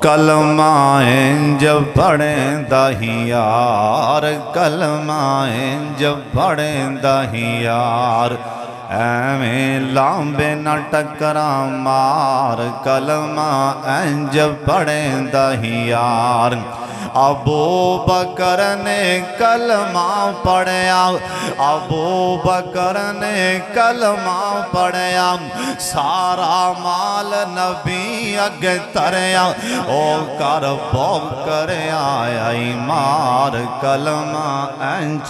کلمہ جب پڑھیں دہی یار، کلمہ جب پڑھیں دہی یار، ایویں لامبے نہ ٹکرا مار، کلمہ جب پڑھیں دہی یار۔ ابو بکر نے کلمہ پڑھیا، ابو بکر نے کلمہ پڑھیا، سارا مال نبی اگے تریا، او کر بو کر آیا مار، کلمہ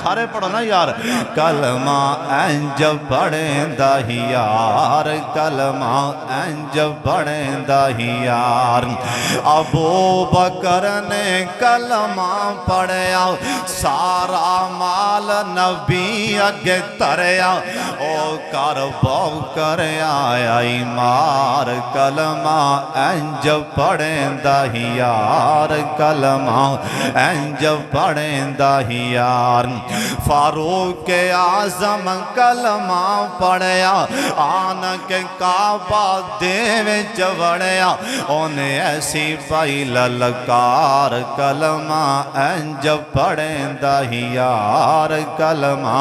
سارے پڑھو نا یار، کلمہ جب پڑھیں دہی یار، کلمہ جب پڑھیں دہی یار۔ ابو بکر نے کلمہ پڑھیا، سارا مال نبی اگے تریا، او کر بو کر آیا مار، کلمہ جب پڑھیں دہی یار، کلمہ جب پڑھیں دہی یار۔ فاروق اعظم کلمہ پڑھیا، آن کے کعبہ دے وچ وڑیا، انہیں ایسی پائی للکار، کلمہ جب پڑھیں دہی یار، کلمہ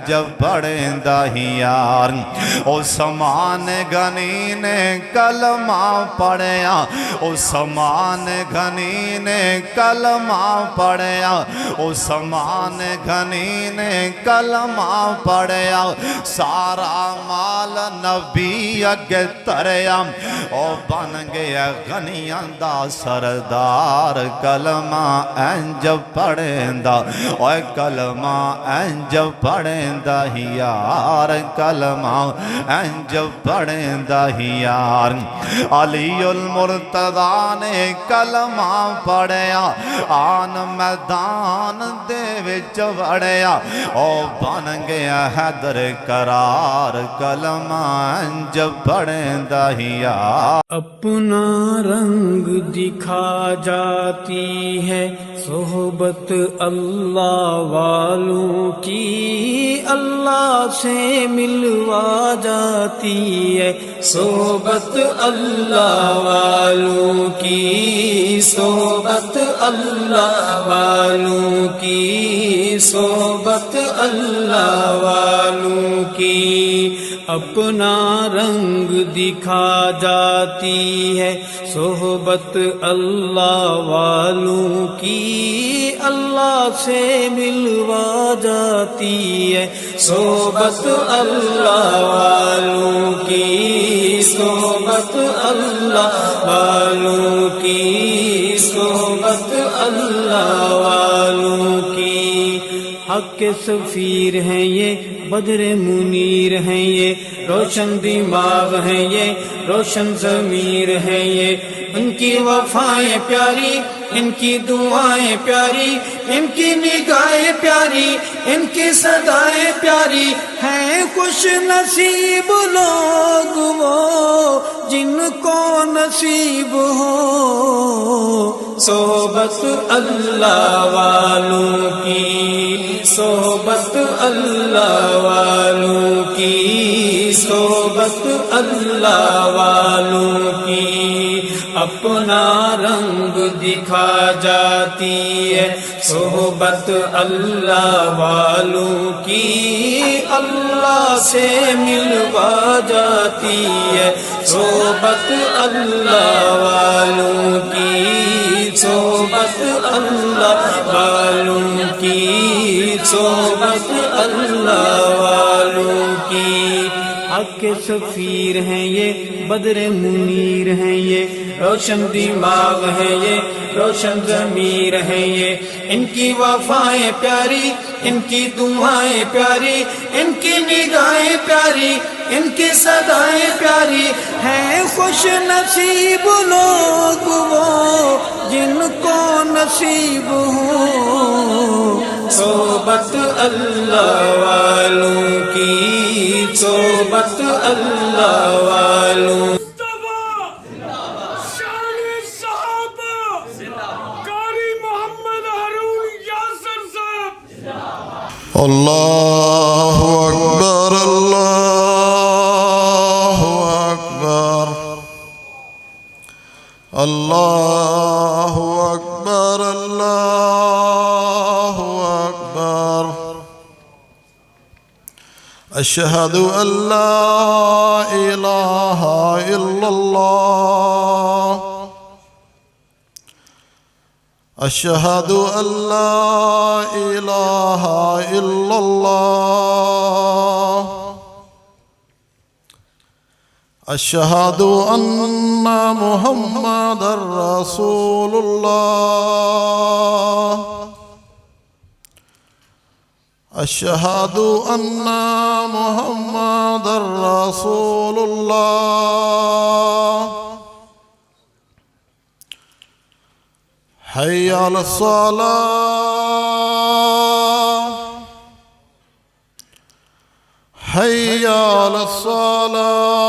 جب پڑھیں دہی یار۔ عثمان غنی نے کلمہ پڑھیا، عثمان غنی نے کلمہ پڑھیا، عثمان غنی نے کلمہ پڑھیا، سارا مال نبی اگے تریا، او بن گیا غنیاں دا سردار، کلمہ جب پڑھیں دا، اوے کلمہ جب پڑھیں دہی یار، کلمہ جب پڑھیں دہی یار۔ علی المرتضیٰ نے کلمہ پڑھیا، آن میدان دے وچ وڑیا، او بن گیا حیدر کرار، کلمہ جب پڑھیں دہی یار۔ اپنا رنگ دکھا جاتی ہے صحبت اللہ والوں کی، اللہ سے ملوا جاتی ہے صحبت اللہ والوں کی، صحبت اللہ والوں کی، صحبت اللہ والوں کی۔ اپنا رنگ دکھا جاتی ہے صحبت اللہ والوں کی، اللہ سے ملوا جاتی ہے صحبت اللہ والوں کی، صحبت اللہ والوں کی، صحبت اللہ والوں کی۔ حق کے سفیر ہیں یہ، بدر منیر ہیں یہ، روشن دماغ ہیں یہ، روشن ضمیر ہیں یہ، ان کی وفائیں پیاری، ان کی دعائیں پیاری، ان کی نگاہیں پیاری، ان کی صدائیں پیاری ہیں۔ خوش نصیب لوگ وہ جن کو نصیب ہو صحبت اللہ والوں کی، صحبت اللہ والوں کی، صحبت اللہ والوں کی۔ اپنا رنگ دکھا جاتی ہے صحبت اللہ والوں کی، اللہ سے ملوا جاتی ہے صحبت اللہ والوں کی، صحبت اللہ والوں کی، صحبت اللہ والوں کی۔ حق کے سفیر ہیں یہ، بدر منیر ہیں یہ، روشن دماغ ہیں یہ، روشن ضمیر ہیں یہ، ان کی وفائیں پیاری، ان کی دعائیں پیاری، ان کی نگاہیں پیاری، ان کی صدائیں پیاری ہیں۔ خوش نصیب لوگ وہ جن کو نصیب ہو صحبت اللہ والوں کی، صحبت اللہ والوں۔ اللہ اکبر، اللہ اکبر، اللہ أكبر الله أكبر أشهد أن لا إله إلا الله أشهد أن لا إله إلا الله أشهد أن محمدا رسول الله أشهد أن محمدا رسول الله حي على الصلاة حي على الصلاة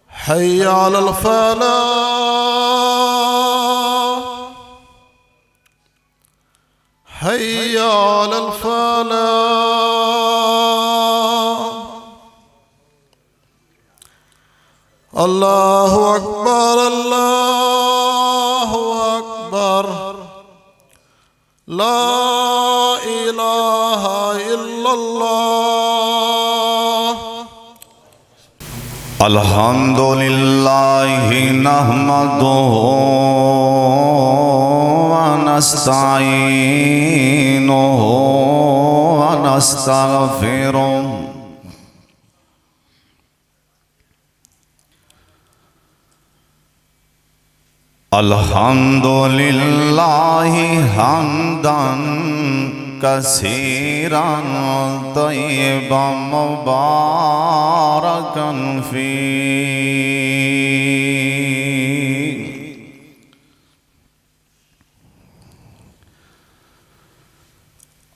حي على الفلاح حي على الفلاح الله أكبر الله أكبر لا إله إلا الله الحمد لله نحمده ونستعينه ونستغفره الحمد لله حمدا كثيرا طيبا مباركا فيه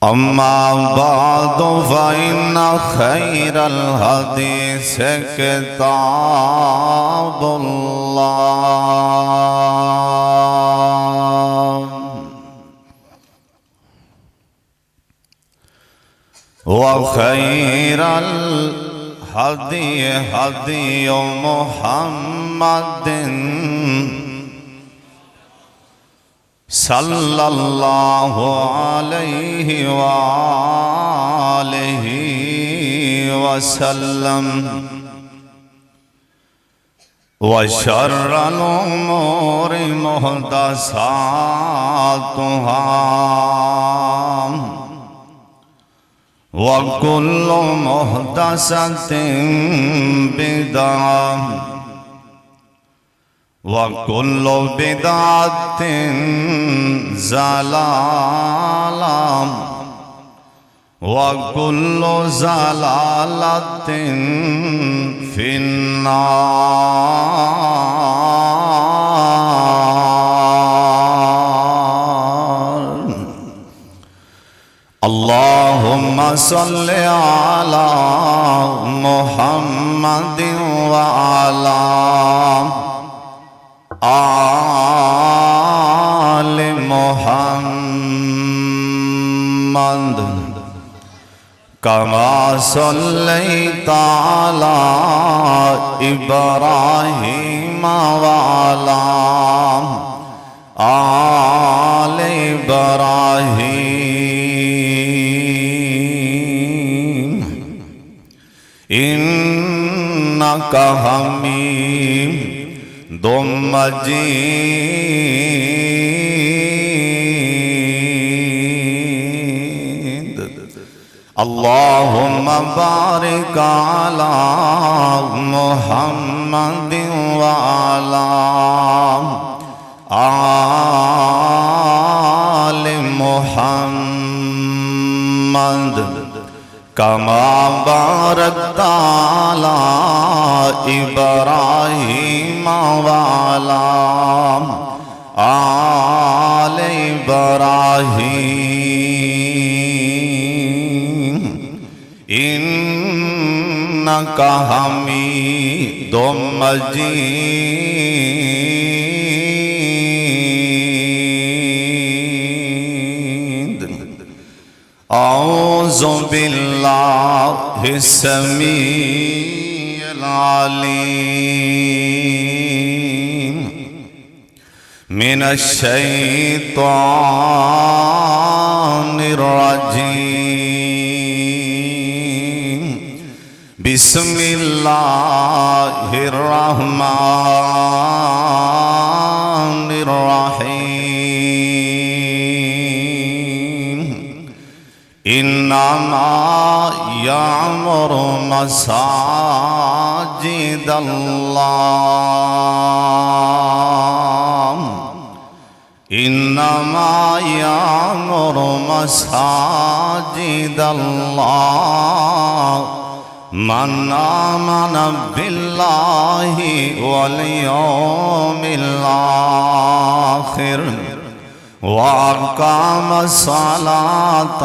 أما بعد فإن خير الحديث كتاب الله وخير الهدي هدي محمد صلى الله عليه وآله وسلم وشر الأمور محدثاتها وكل محدثة بدعة وكل بدعة ضلالة وكل ضلالة في النار. اللهم صل على محمد وعلى آل محمد كما صليت على إبراهيم وعلى آل إبراهيم إنك حميد مجيد. اللهم بارك على محمد وعلى آل محمد كما باركت على إبراهيم وعلى آل إبراهيم إنك حميد مجيد. أعوذ بالله السميع العليم من الشيطان الرجيم بسم الله الرحمن الرحيم إنما يعمر مساجد الله إنما يعمر مساجد الله من آمن بالله واليوم الآخر وأقام الصلاة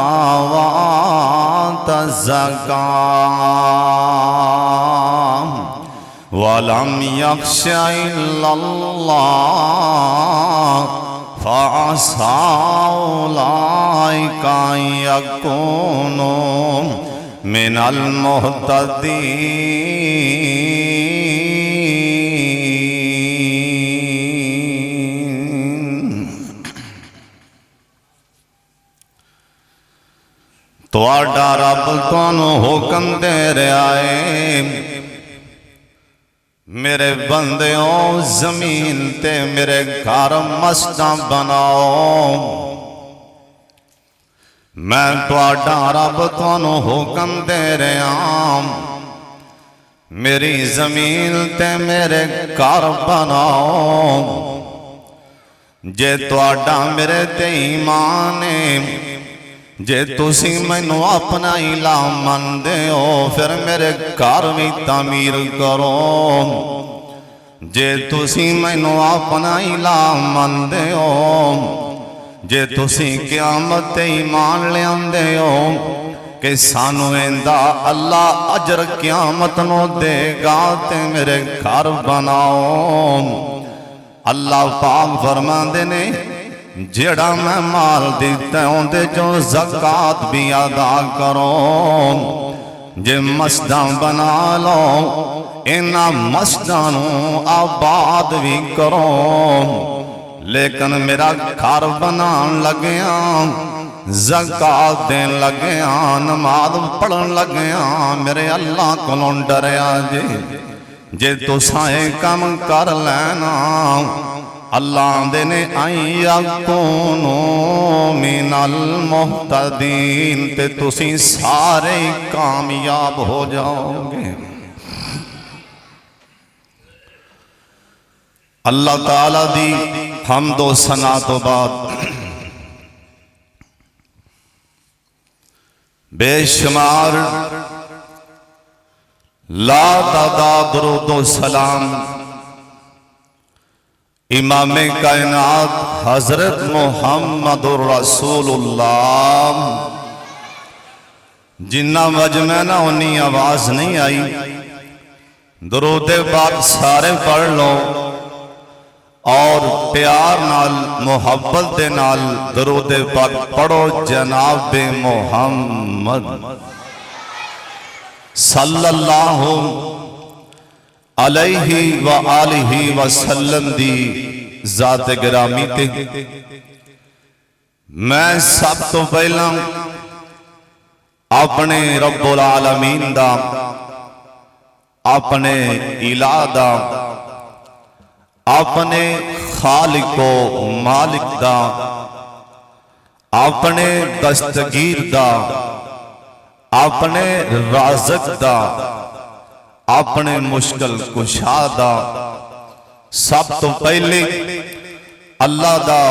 وآتى الزكاة ولم يخش إلا الله فعسى أولئك أن يكونوا من المهتدين. تواڈا رب تانوں حکم دے رہا ہے میرے بندیوں زمین تے میرے گھر مسجداں بناؤ. میں تواڈا رب تانوں حکم دے رہا میری زمین تے میرے گھر بناؤ. جے تواڈا میرے تے ایمان ہے جے تسی مینوں اپنا الہ مندے ہو پھر میرے گھر بھی تعمیر کرو. جے تسی مینوں اپنا الہ مندے ہو جے تسی قیامت تے ایمان لیاندے ہو کہ سانو ایندا اللہ اجر قیامت نو دے گا تے میرے گھر بناؤ. اللہ پاک فرماندے نے جڑا میں مال دیتا ہوں دے جو زکاة بھی ادا کرو. جے مسجداں بنا لو انہاں مسجداں نو آباد بھی کرو. لیکن میرا گھر بنان لگیاں زکاة دین لگیاں نماز پڑھن لگیاں میرے اللہ کو ڈریا جے تساں اے کم کر لینا اللہ دینے آئی یکونو من المحتدین تے تسی سارے کامیاب ہو جاؤ گے. اللہ تعالیٰ دی حمد و ثنا تو بعد بے شمار لا تعداد درود و سلام امام کائنات حضرت محمد رسول اللہ جنہ مجمع نہ انہی آواز نہیں آئی درود پاک سارے پڑھ لو اور پیار نال محبت دے نال درود پاک پڑھو جناب محمد صلی اللہ علیہ وآلہ وسلم دی ذات گرامی تے. میں سب تو پہلا اپنے رب العالمین دا اپنے الہ دا اپنے خالق و مالک دا اپنے دستگیر دا اپنے رازق دا اپنے مشکل کشا دا سب تو پہلے اللہ دا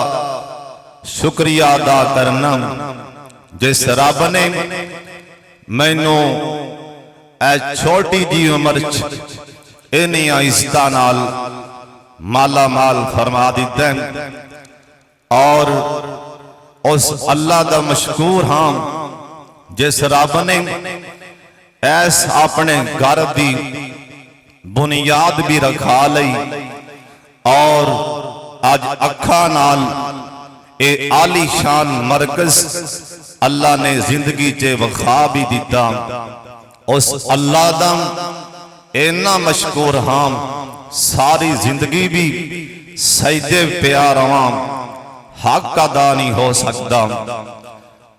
شکریہ ادا کرنا جس رب نے مینوں اے چھوٹی جی عمر انہی عزتاں نال مالا مال فرما دیتا ہے. اور اس اللہ دا مشکور ہاں جس رب نے ایس اپنے گھر دی بنیاد بھی رکھا لئی اور آج اکھا نال اے عالی شان مرکز اللہ نے زندگی چے وخا بھی دیتا. اس اللہ دا اینا مشکور ہاں ساری زندگی بھی سجدے پیا رواں حق ادا نہیں ہو سکتا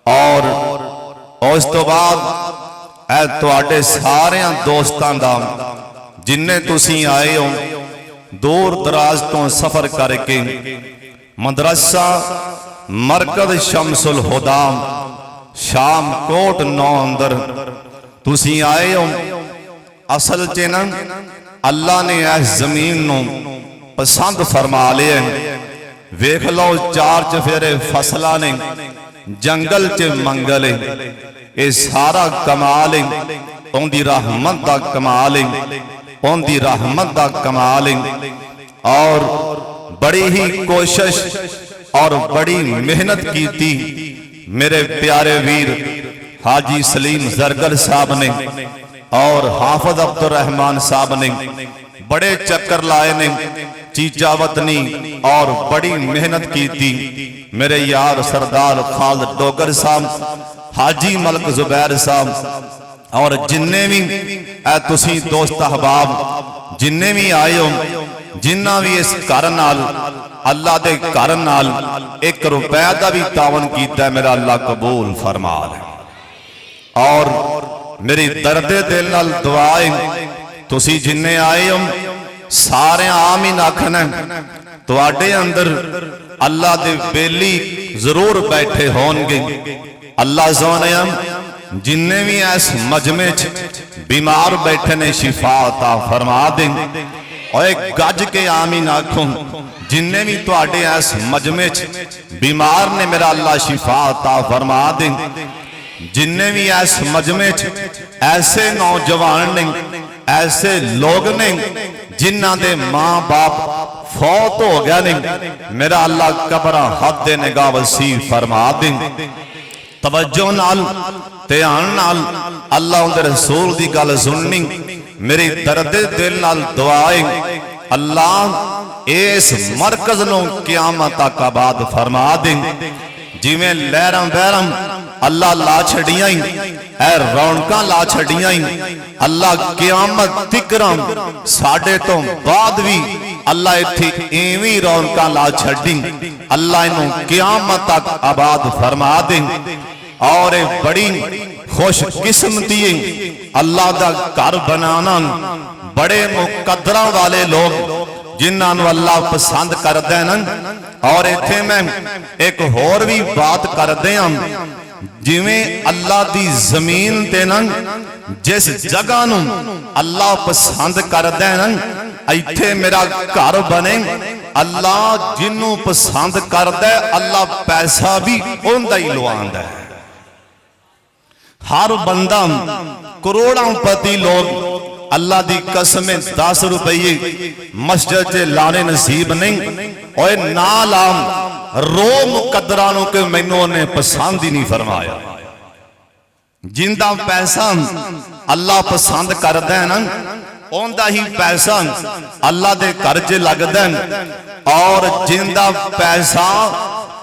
اور اس تو بعد اے تواڈے سارے دوستاں دا جننے تسی آئے ہو دور دراز تو سفر کر کے مدرسہ مرکز شمس الہدا شام کوٹ نو اندر تسی آئے ہو اصل چنا اللہ نے اس زمین نو پسند فرما لیا ویکھ لو چار چفیرے فصلہ نے جنگل چ منگلے اے سارا کمال ان دی رحمت دا کمال ان دی رحمت دا کمال اور بڑی ہی کوشش اور بڑی محنت کی تھی میرے پیارے ویر حاجی سلیم زرگر صاحب نے اور حافظ عبد الرحمن صاحب نے بڑے چکر لائے نے چیچا وطنی اور بڑی محنت کی تھی میرے یار سردار خالد ڈوگر صاحب حاجی ملک زبیر صاحب اور جننے بھی اے تسی دوست احباب جننے بھی آئے ہو جنہ بھی اس کارنال اللہ دے کارنال 1 روپے دا بھی تعاون کیتا ہے میرا اللہ قبول فرما لے اور میری درد دل نال دعائیں تسی جننے آئے ہو سارے آمین آکھنا تواڈے اندر اللہ دے بیلی ضرور بیٹھے ہون گے اللہ زونیم جننے بھی ایس مجمع بیمار بیٹھے نے شفا عطا فرما دیں اور ایک گج کے آمین آکھوں جننے بھی تواڈے ایس مجمع بیمار نے میرا اللہ شفا عطا فرما دیں جننے بھی ایس مجمع ایسے نوجوان نے ایسے لوگ نے جنہ دے ماں باپ فوت ہو گیا نہیں میرا اللہ قبرہ حد نگاہ وسیع فرما دیں توجہ نال تیان نال اللہ ان دے رسول دی گل سننی میری درد دل نال دعائیں اللہ اس مرکز نو قیامت تک آباد فرما دیں جی میں لہرم بہرم اللہ لا چھڑیاں اے رونکاں لا چھڑیاں اللہ قیامت تکرم ساڑھے تو بعد بھی اللہ اتھی ایویں رونکاں لا چھڑیں اللہ انہوں قیامت تک آباد فرما دیں اور بڑی خوش قسمتی اللہ دا گھر بنانا بڑے مقدرہ والے لوگ جنہاں نو اللہ پسند کر دینا اور ایتھے میں ایک اور بھی بات کر دیاں جویں اللہ دی زمین تے نا جس جگہ نو اللہ پسند کر دینا ایتھے میرا گھر بنے اللہ جنوں پسند کر دے اللہ پیسہ بھی اوندا ہی لوان دے ہر بندہ کروڑاں پتی لوگ اللہ دی قسم 10 روپئے مسجد چے لانے نصیب نہیں اور نالام رو مقدرانوں کے مینوں نے پسند ہی نہیں فرمایا جندہ پیسہ اللہ پسند کر دینا اوندہ ہی پیسہ اللہ دے کرجے لگ دین اور جندہ پیسہ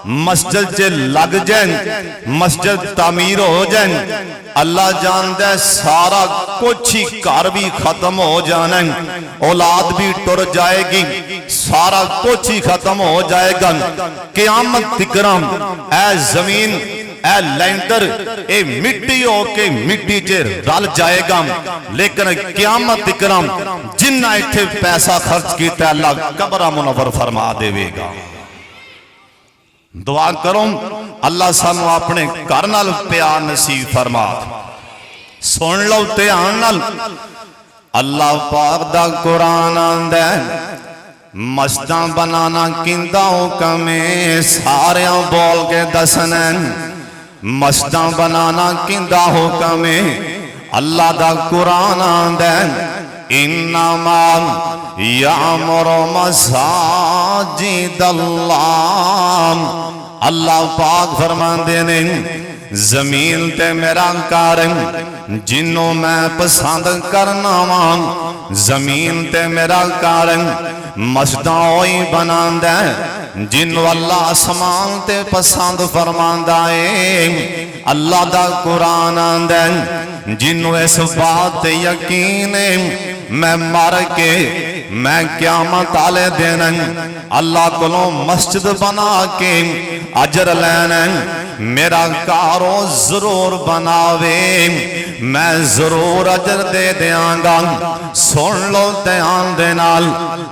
مسجد چے لگ جائیں مسجد تعمیر ہو جائیں اللہ جاندے سارا کچھ ہی کار بھی ختم ہو جانا اولاد بھی ٹر جائے گی سارا کچھ ہی ختم ہو جائے گا قیامت تکرم اے زمین اے لینڈر اے مٹی ہو کے مٹی چے رل جائے گا لیکن قیامت تکرم جنہ ایتھے پیسہ خرچ کیتا ہے اللہ قبرہ منور فرما دے گا دعا کروں اللہ سانو اپنے گھر نال پیار نصیب فرما سن لو دھیان نال اللہ پاک دا قرآن آندا ہے مسجداں بنانا کیندا حکم ہے سارے بول کے دسنا مسجداں بنانا کیندا حکم ہے اللہ دا قرآن آندا ہے انما یامر مساجد اللہ اللہ پاک فرماندے نے زمین تے میرا کارن جنوں میں پسند کرنا وہاں زمین تے میرا کارن مسجداں ہوئی بناندے جنوں اللہ آسمان تے پسند فرماندا ہے اللہ دا قرآن آندے جنوں اس بات تے یقین ہے میں مار کے میں قیامت والے دن اللہ کو مسجد بنا کے اجر لینا میرا کارو ضرور بناوے میں ضرور اجر دے دیاں گا سن لو دھیان دے نال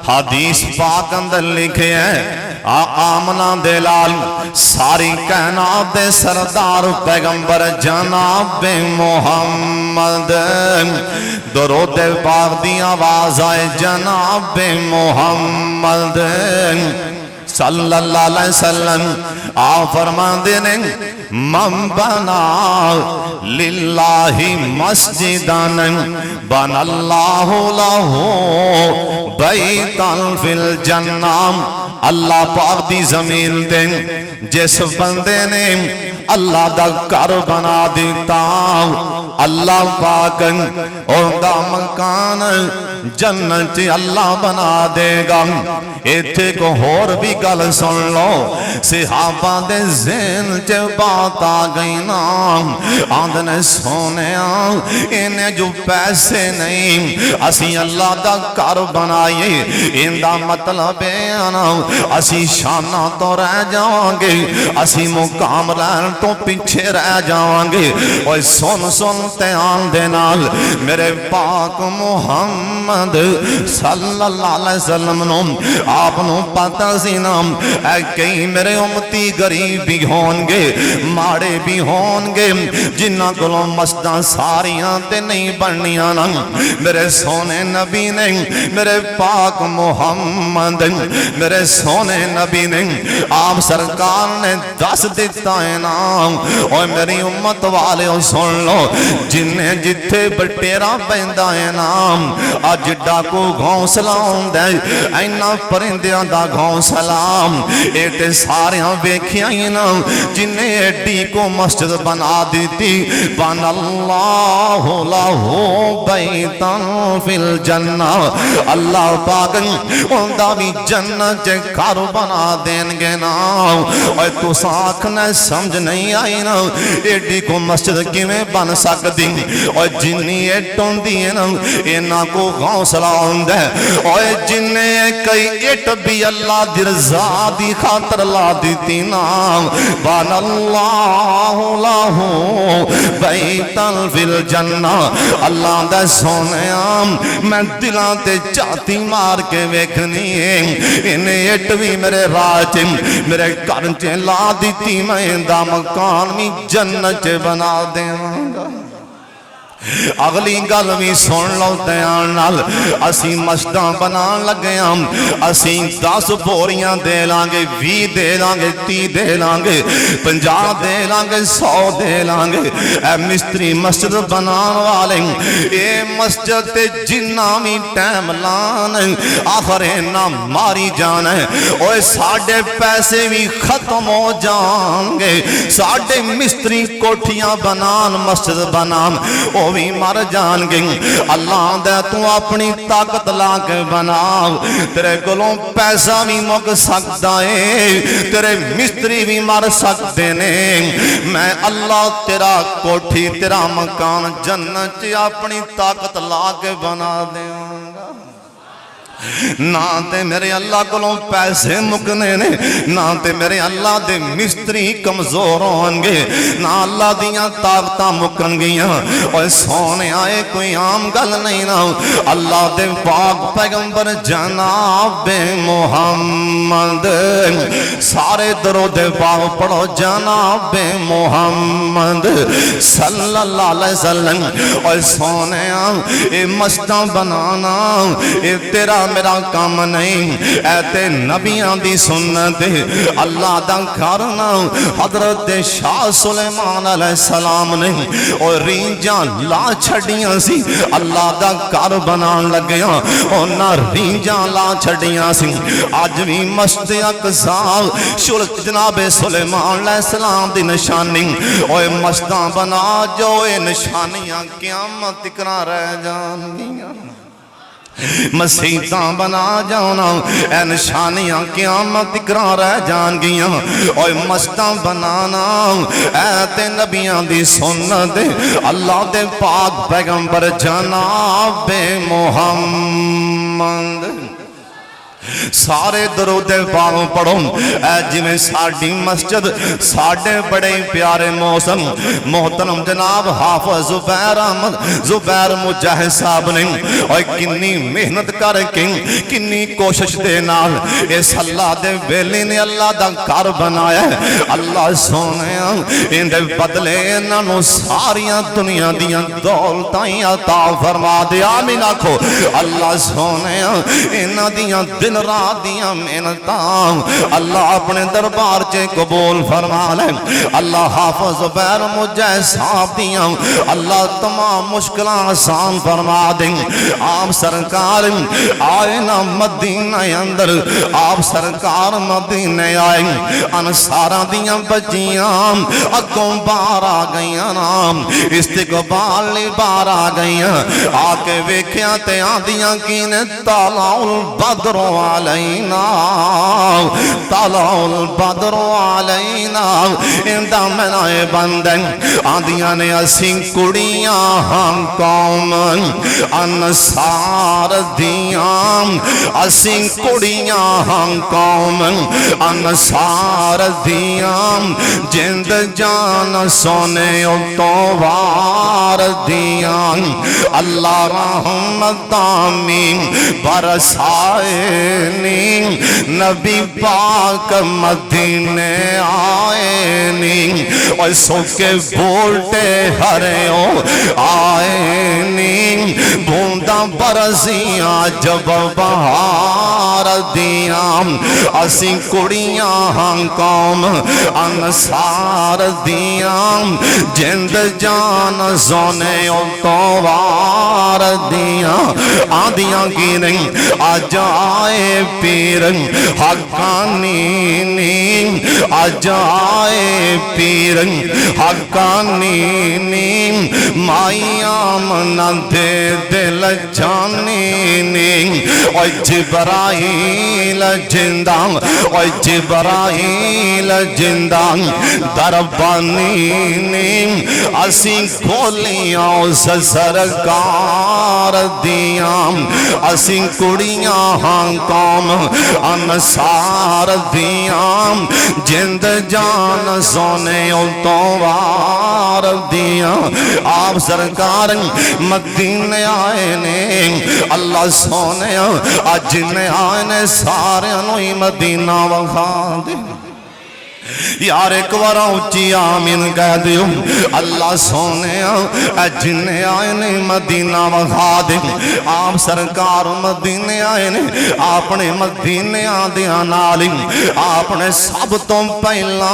حدیث پاک اندر لکھے ہیں آمنہ دے لال ساری کائنات دے سردار پیغمبر جناب محمد درود پاک دی آواز آئے جناب محمد صلی اللہ علیہ وسلم آپ فرماندے نے من بنا للہ مسجدان بن اللہ لہو بیتاً فی الجنہ اللہ پاک دی زمین دے جس بندے نے اللہ دا گھر بنا دیتا اللہ پاک اور دا مکان جنت اللہ بنا دے گا ایتھے کو اور بھی گل سن لو صحابہ دے ذہن چ بات آ گئی نا آندنے سونے انہیں جو پیسے نہیں اسی اللہ دا گھر بنائیے ان دا مطلب ہے نا اسی شانہ تو رہ جاؤں گے اسی مقام رہن تو پیچھے رہ جاؤں گے اور سن دھیان دے نال میرے پاک محمد صلی اللہ علیہ وسلم نو آپ نو پتہ سی نا اے کئی میرے امتی غریب بھی ہون گے ماڑے بھی ہون گے جنہ کو مسجداں ساریاں تے نہیں بننیاں نا میرے سونے نبی نے میرے پاک محمد میرے سونے نبی نے آپ سرکار نے دس دیتا ہے نا اور میری امت والے سن لو جنہیں جتھے بٹیرہ پہندہ ہے نا آج ڈاکو گھونسلہ ہوں دے اینا پرندیاں دا گھونسلہ ایٹے ساریاں بیکھیاں ہی نا جنہیں ایڈی کو مسجد بنا دیتی بن اللہ لہو بیتاً فی الجنہ اللہ پاکن اندہ بھی جنت گھر بنا دیں گے نا اور تو ساکھنے سمجھ نہیں آئی نا ایڈی کو مسجد کی میں بن سکتی اور جنی ایٹوں دیئے نا اینا کو گھونسلہ ہوندے اور جنہیں کئی ایٹ بھی اللہ درزا دی خاطر لا دیتی نا بان اللہ لہو بیتاً فی الجنہ اللہ دے سونے میں دلان تے چاہتی مار کے ویکھنی ہے انہیں ایٹ بھی میرے راج میرے کرنچے لا دیتی میں دا مکان میں جنت بنا دیں گا اگلی گل بھی سن لو دھیان نال اسی مسجداں بنان لگے ہم اسی 10 بوریاں دے لانگے 20 دے لانگے 30 دے لانگے 50 دے لانگے 100 دے لانگے اے مستری مسجد بنان والے اے مسجد تے جنہ بھی ٹائم لان آخر اینا ماری جان ہے اوے ساڑھے پیسے بھی ختم ہو جان گے ساڑھے مستری کوٹھیاں بنان مسجد بنان او بھی مر جان گئی اللہ دے تو اپنی طاقت لا کے بناو تیرے گلوں پیسہ بھی مک سکتا ہے تیرے مستری بھی مر سکتے نے میں اللہ تیرا کوٹھی تیرا مکان جنت اپنی طاقت لا کے بنا دیں گا نہ تے میرے اللہ کو پیسے مکنے نے نہ تے میرے اللہ دے مستری کمزور ہونگے نہ اللہ دیاں طاقتاں مکن گیاں اور سونے آئے کوئی عام گل نہیں نا اللہ دے پاک پیغمبر جناب محمد سارے درود پاک پڑھو جناب محمد صلی اللہ علیہ وسلم اور سونے اے مسجداں بنانا اے تیرا میرا کام نہیں اے تے نبیاں دی سنت اللہ دا کرنا حضرت شاہ سلیمان علیہ السلام نے اور رینجاں لا چھڑیاں سی اللہ دا کار بنان لگیاں اور نہ رینجاں لا چھڑیاں سی آج بھی مسجد اقصی شلک جناب سلیمان علیہ السلام دی نشانی اور مسجداں بنا جو اے نشانیاں قیامت تکرا رہ جان گیاں مسیتاں بنا جانا اے نشانیاں قیامت تکرا رہ جان گیاں اوے مسجداں بنانا اے تے نبیاں دی سنت اللہ دے پاک پیغمبر جناب محمد سارے درود پاک پڑھو اے جویں ساڈی مسجد ساڈے بڑے پیارے موسم محترم جناب حافظ زبیر احمد زبیر مجاہد صاحب نے اور کنی محنت کر کے کنی کوشش دے نال اس اللہ دے ویلے نے اللہ دا گھر بنایا ہے اللہ سونے ان دے بدلے انہاں نوں ساریاں دنیا دیاں دولتاں عطا فرما دے آمین آکھو اللہ سونے انہاں دیاں دن رات دیاں محنتاں اللہ اپنے دربار چے قبول فرما لے اللہ حافظ زبیر مجاہد صاحب دیاں اللہ تمام مشکلاں آسان فرما دے آپ سرکار آئے نا مدینہ اندر آپ سرکار مدینہ آئے انصاراں دیاں بچیاں اگوں باہر آ گئیاں نام استقبال لی باہر آ گئیاں آ کے ویکھیاں تے آندیاں کینے طلع البدر علینا طلع البدر علینا اندہ منائے بندن آندیاں نے اسیں کڑیاں ہم قوم انصار دیاں اسیں کڑیاں ہم قوم انصار دیاں جند جان سونے اتوار دیاں اللہ رحمت آمین برسائے نبی پاک مدینے آئے نی اور سوکے بولتے ہرے ہو آئے نی بوندہ برزیاں جب بہار دیاں اسی کڑیاں ہم قوم انصار دیاں جند جان زونے اتوار دیاں آدیاں کی نہیں آجائے پیر حقانی نیم آجائے پیر حقانی نیم مائیاں منا دے دل جانی نیم اوہ جبرائیل جندان اوہ جبرائیل جندان دربانی نیم اسیں کھولیاں اس سرکار دیاں اسیں کڑیاں ہاں قوم انصار دیاں جند جان سونے اتوار دیاں آپ سرکار مدینے آئے نے اللہ سونے اجنے آئے نے سارے انوی مدینہ وخا دے یار ایک بار اونچی آمین کہہ دیو اللہ سونے جنے آئے نے مدینہ وخا دے آپ سرکار مدینے آئے نے اپنے مدینے آدیاں نالی اپنے سب تو پہلا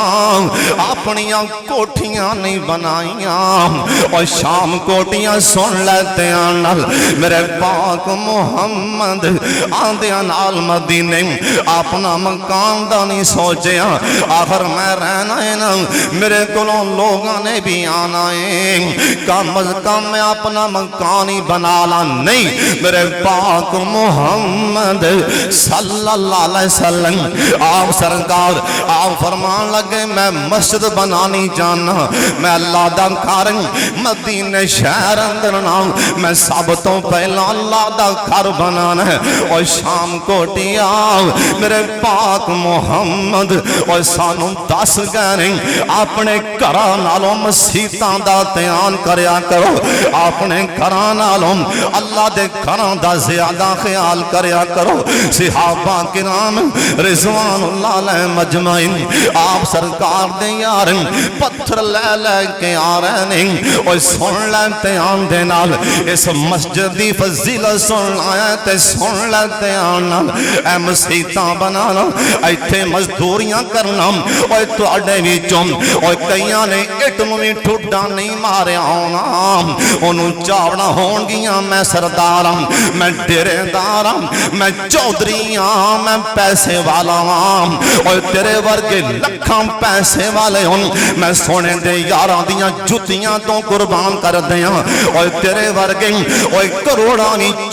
اپنیاں کوٹھیاں نہیں بنائیاں اور شام کوٹھیاں سن لیتے آنال میرے پاک محمد آدیاں نال مدینے اپنا مکان دا نہیں سوچے آخر میں رہنا ہے نا میرے کلوں لوگاں نے بھی آنا ہے کم از کم میں اپنا مکانی بنالا نہیں میرے پاک محمد صلی اللہ علیہ وسلم آپ سرکار آپ فرمان لگے میں مسجد بنانی جانا میں اللہ دا گھر مدینے شہر اندر نام میں سب تو پہلا اللہ دا گھر بنانا ہے اور شام کوٹی آؤ میرے پاک محمد اور سانوں دس گئے اپنے گھراں نالوں مسیتاں دا دھیان کریا کرو اپنے گھراں نالوں اللہ دے گھراں دا زیادہ خیال کریا کرو صحابہ کرام رضوان اللہ علیہ مجمعین آپ سرکار دے یار پتھر لے لے کے آ رہے ہیں اور سن لیتے آن دے نال اس مسجدی فضیلت سن آیا تے سن لیتے آن نال اے مسیتاں بنانا ایتھے مزدوریاں کرنا اور تو اڈے ویچوں اور کئیاں نے اٹھنوں بھی ٹھوڑا نہیں مارے آنا انہوں چاوڑا ہون گیاں میں سرداراں میں ڈیرے داراں میں چودریاں میں پیسے والا اور تیرے ورگے لکھاں پیسے والے ہوں میں سونے دے یاراں دیاں جتیاں تو قربان کر دیاں اور تیرے ورگے اور کروڑانی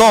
2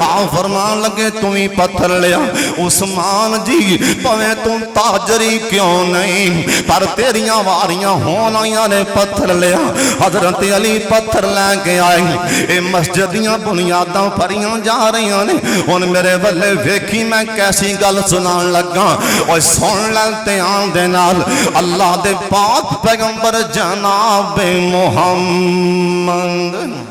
آپ فرمان لگے تم ہی پتھر لیا عثمان جی پویں تم تاجری کیوں نہیں پر تیریاں واریاں ہونیاں نے پتھر لیا حضرت علی پتھر لے کے آئے اے مسجدیاں بنیاداں پریاں جا رہی ہیں ان میرے بلے ویکھی میں کیسی گل سنان لگا اور سن لیتے آن دے نال اللہ دے پاک پیغمبر جناب محمد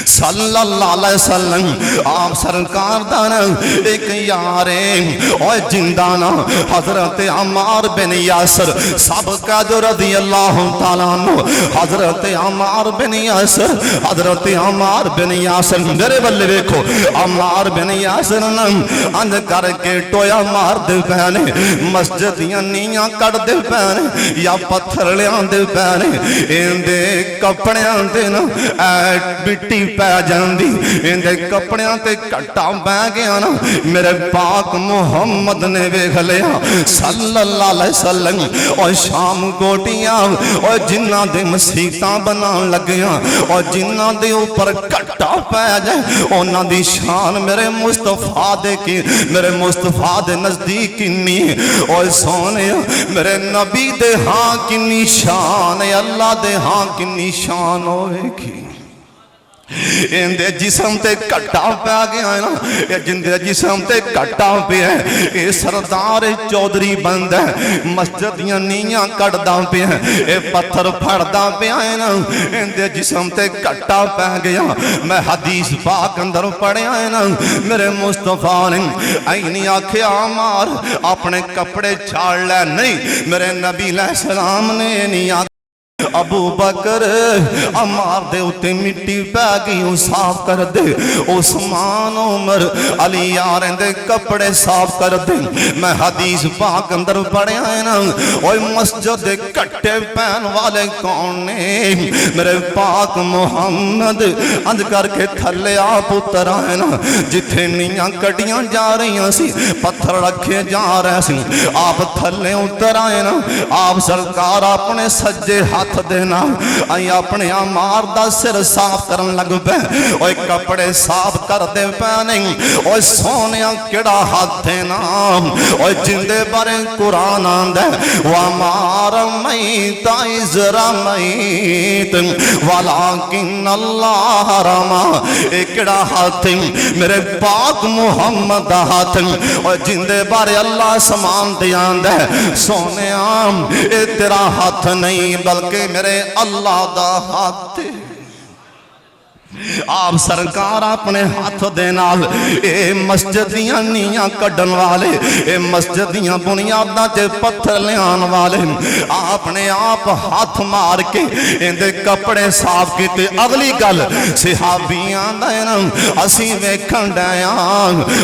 صلی اللہ علیہ وسلم آپ سرکار دانا ایک یاریں اور جندانا حضرت عمار بن یاسر سب کا جو رضی اللہ تعالیٰ عنہ حضرت عمار بن یاسر حضرت عمار بن یاسر میرے بلے دیکھو عمار بن یاسر اند کر کے ٹویا مار دے پہنے مسجدیاں نیاں کٹ دے پہنے یا پتھر لیاں دے پہنے ان دے کپڑیاں دے نا مٹی پہ جاندی ان دے کپڑیاں تے کٹا بہ گیا نا میرے پاک محمد نے ویکھ لیا صلی اللہ علیہ وسلم اور شام کوٹیاں اور جنہ دے مسیتاں بنان لگیاں اور جنہ دے اوپر کٹا پہ جائے انہاں دی شان میرے مصطفیٰ دے کی میرے مصطفیٰ دے نزدیک کنی اور سونے میرے نبی دے ہاں کنی شان اللہ دے ہاں کنی شان ہوئے کی ان دے جسم تے کٹا پہ گیا ہے نا یہ جن دے جسم تے کٹا پہ ہے یہ سردار چودری بند ہے مسجدیاں نیاں کٹدا پہ ہیں یہ پتھر پھڑدا پہ ہے نا ان دے جسم تے کٹا پہ گیا میں حدیث پاک اندر پڑھے آئے نا میرے مصطفیٰ نے اینی آکھے عمار اپنے کپڑے چھاڑ لے نہیں میرے نبی علیہ السلام نے نہیں آکھے ابو بکر عمار دے اتے مٹی پہ گئی صاف کر دے عثمان عمر علی یاریں دے کپڑے صاف کر دے میں حدیث پاک اندر پڑھے آئے نا اوہ مسجد دے کٹے پین والے کون نے میرے پاک محمد اند کر کے تھلے آپ اتر آئے نا جتھے نیاں کٹیاں جا رہی ہیں سی پتھر رکھے جا رہے سی آپ تھلے اتر آئے نا آپ سرکار اپنے سجے ہاتھ دینا آئی اپنے عمار دا سر صاف کرن لگ پہ اوہ کپڑے صاف کر دے پہنے اوہ سونیا کڑا ہاتھ دینا اوہ جندے بارے قرآن آندے وَمَا رَمَيْتَ إِذْ رَمَيْتَ وَلَكِنَّ اللَّهَ رَمَى ایک کڑا ہاتھ میرے پاک محمد دا ہاتھ اوہ جندے بارے اللہ سمان دے آندے سونیا اے تیرا ہاتھ نہیں بلکہ میرے اللہ دا ہاتھ آپ سرکار اپنے ہاتھ دے نال اے مسجدیاں نیاں کڈن والے اے مسجدیاں بنیاداں تے پتھر لیان والے آپ نے آپ ہاتھ مار کے ان دے کپڑے صاف کیتے اگلی گل صحابیاں دے نا اسی ویکھن ڈیاں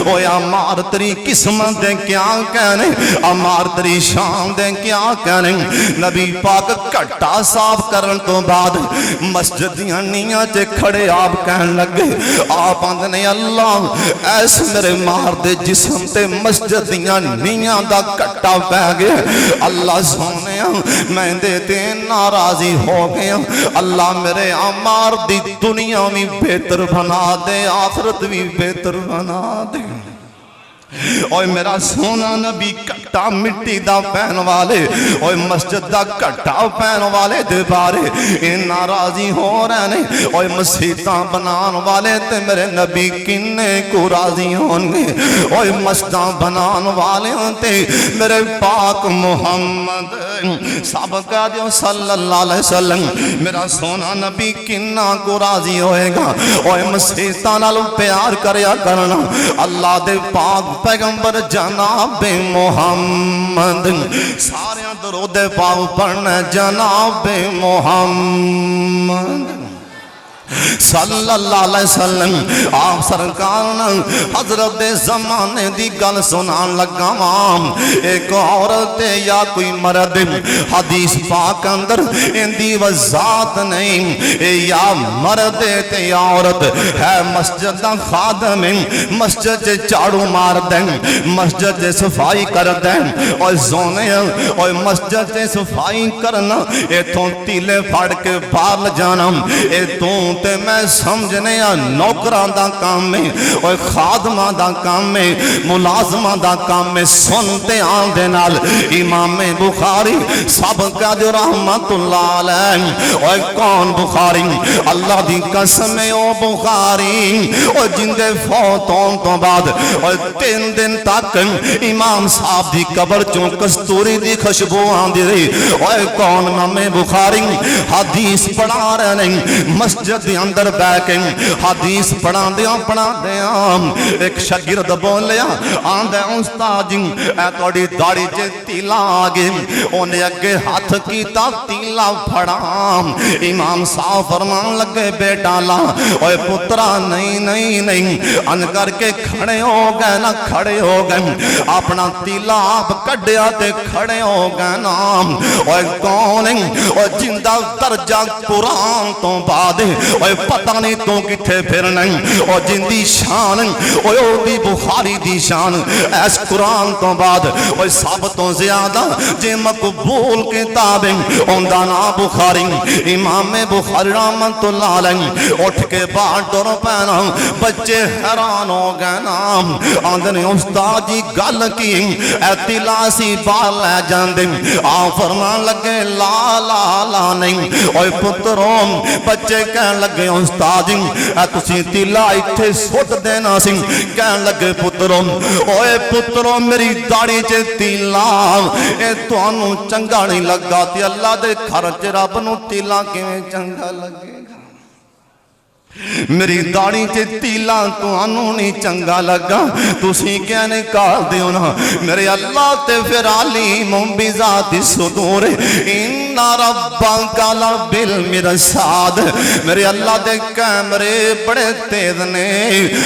او عمار تری قسمت دے کیا کہنے عمار تری شان دے کیا کہنے نبی پاک کٹا صاف کرن تو بعد مسجدیاں نیاں تے کھڑے آپ کہن لگے آپ اندنے اللہ ایس میرے مار دے جسم تے مسجدیاں نیاں دا کٹا پہ گئے اللہ سونے میں دیتے ناراضی ہو گیا اللہ میرے عمار دی دنیا بھی بہتر بنا دے آخرت بھی بہتر بنا دے اوہ میرا سونا نبی کٹا مٹی دا پہن والے اوہ مسجد دا کٹا پہن والے دے بارے ان ناراضی ہو رہنے اوہ مسیتاں بنان والے تے میرے نبی کنے کو راضی ہونگے اوہ مسجداں بنان والے تے میرے پاک محمد سابقہ دیو صلی اللہ علیہ وسلم میرا سونا نبی کنہ کو راضی ہوئے گا اوہ مسیتاں نالو پیار کریا کرنا اللہ دے پاک پیغمبر جناب محمد سارے درود پاک پڑھنا جناب محمد صلی اللہ علیہ وسلم آپ سرکار حضرت زمانے دی گل سنان لگا وام ایک عورت یا کوئی مرد حدیث پاک اندر ان دی وضاحت نہیں یا مرد تے یا عورت ہے مسجد خادم مسجد چاڑو مار دیں مسجد صفائی کر دیں اور زونے اور مسجد صفائی کرنا اے تو تیلے پھاڑ کے باہر جانا اے تو تے میں سمجھنے نوکراں دا کام ہے اور خادماں دا کام ہے ملازماں دا کام ہے سنتے آن دے نال امام بخاری سب کا جو رحمت اللہ علیہ اور کون بخاری اللہ دی قسم ہے او بخاری اور جن دے فوتوں تو بعد اور 3 دن تک امام صاحب دی قبر چوں کستوری دی خوشبو آندی رہی اور کون امام بخاری حدیث پڑھا رہے نہیں مسجد دی اندر بیٹھ کے حدیث پڑھا دیا ایک شاگرد بولیا آندے استاد جی اے توڑی داڑھی چے تیلا آگے انہیں اگے ہاتھ کیتا تیلا پھڑا امام صاحب فرمان لگے بیٹا لا اوے پترا نہیں ان کر کے کھڑے ہو گئے نا کھڑے ہو گئے اپنا تیلا آپ کڈیا تے کھڑے ہو گئے نا اوے کون اوے جندہ درجہ قرآن تو بعد اوے پتہ نہیں تو کٹھے پھرنا اوے جندی شان اوے او بھی بخاری دی شان ایس قرآن تو بعد اوے سب تو زیادہ جے مقبول کتابیں اوندہ نا بخاری امام بخاری رحمت اللہ علیہ اٹھ کے باہر ٹر پینا بچے حیران ہو گئے نا آندھنے استاد جی گل کی اے تلاسی بال لے جاندے فرمان لگے لا نہیں اوے پتروں بچے کہن لگے استاد جی اے تسی تلا ایتھے سٹ دینا سی کہن لگے پتروں اوے پتروں میری داڑھی چے تیلا اے تانوں چنگا نہیں لگا تے اللہ دے گھر چ رب نوں تیلا کیویں چنگا لگے گا میری داڑھی چے تیلا تو انہوں نہیں چنگا لگا تسی کہنے کہا دیو نا میرے اللہ تے پھر علیم بذات الصدور ان ربک لبالمرصاد میرے اللہ دے کیمرے بڑے تیز نے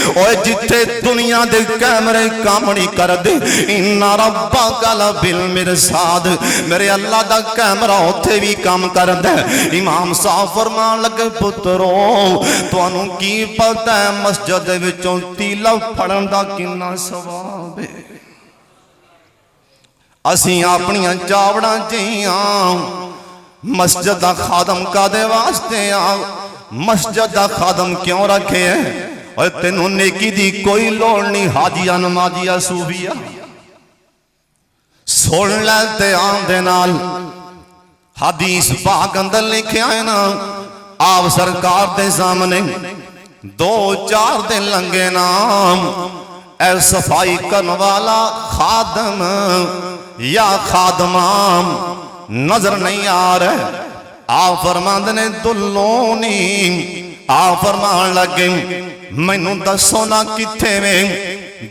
اوے جتھے دنیا دے کیمرے کام نہیں کر دے ان ربک لبالمرصاد میرے اللہ دا کیمرہ اوتھے بھی کام کر دے امام صاحب فرمان لگے پتروں تانوں کی پتہ ہے مسجد وچوں تیلا پھڑن دا کنا ثواب ہے اسیں اپنی چاوڑاں چیاں مسجد دا خادم کا دے واسطے مسجد دا خادم کیوں رکھے ہیں اور تینوں نیکی دی کوئی لوڑ نہیں حاجیہ نمازیہ صوفیہ سن لیتے آندے نال حدیث پاک اندر لکھے آئے نا آپ سرکار دے سامنے 2-4 دن لنگے نام اے صفائی کرن والا خادم یا خادمام نظر نہیں آ رہے آپ فرمان نے دلونی آپ فرمان لگے میں نوں دسو نا کتھے میں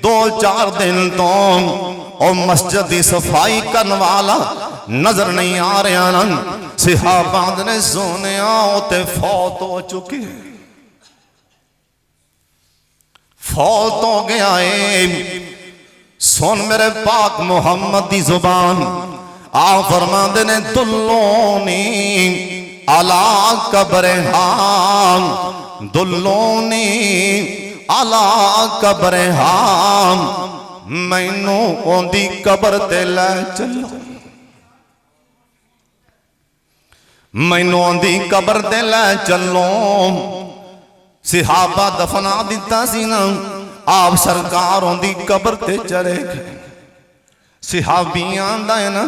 2-4 دن تو او مسجد دی صفائی کرن والا نظر نہیں آ رہے آنن صحابہ نے سونے آتے فوت ہو چکے فوت ہو گیا ہے سن میرے پاک محمد دی زبان آپ فرماندے نے دلونی علا قبر حام دلونی علا قبر حام میں نو اوندی قبر تے لے چلو میں نو اوندی قبر تے لے چلو صحابہ دفنا دیتا سینا آپ سرکار اوندی قبر تے چڑھے گئے صحابیاں دائیں نا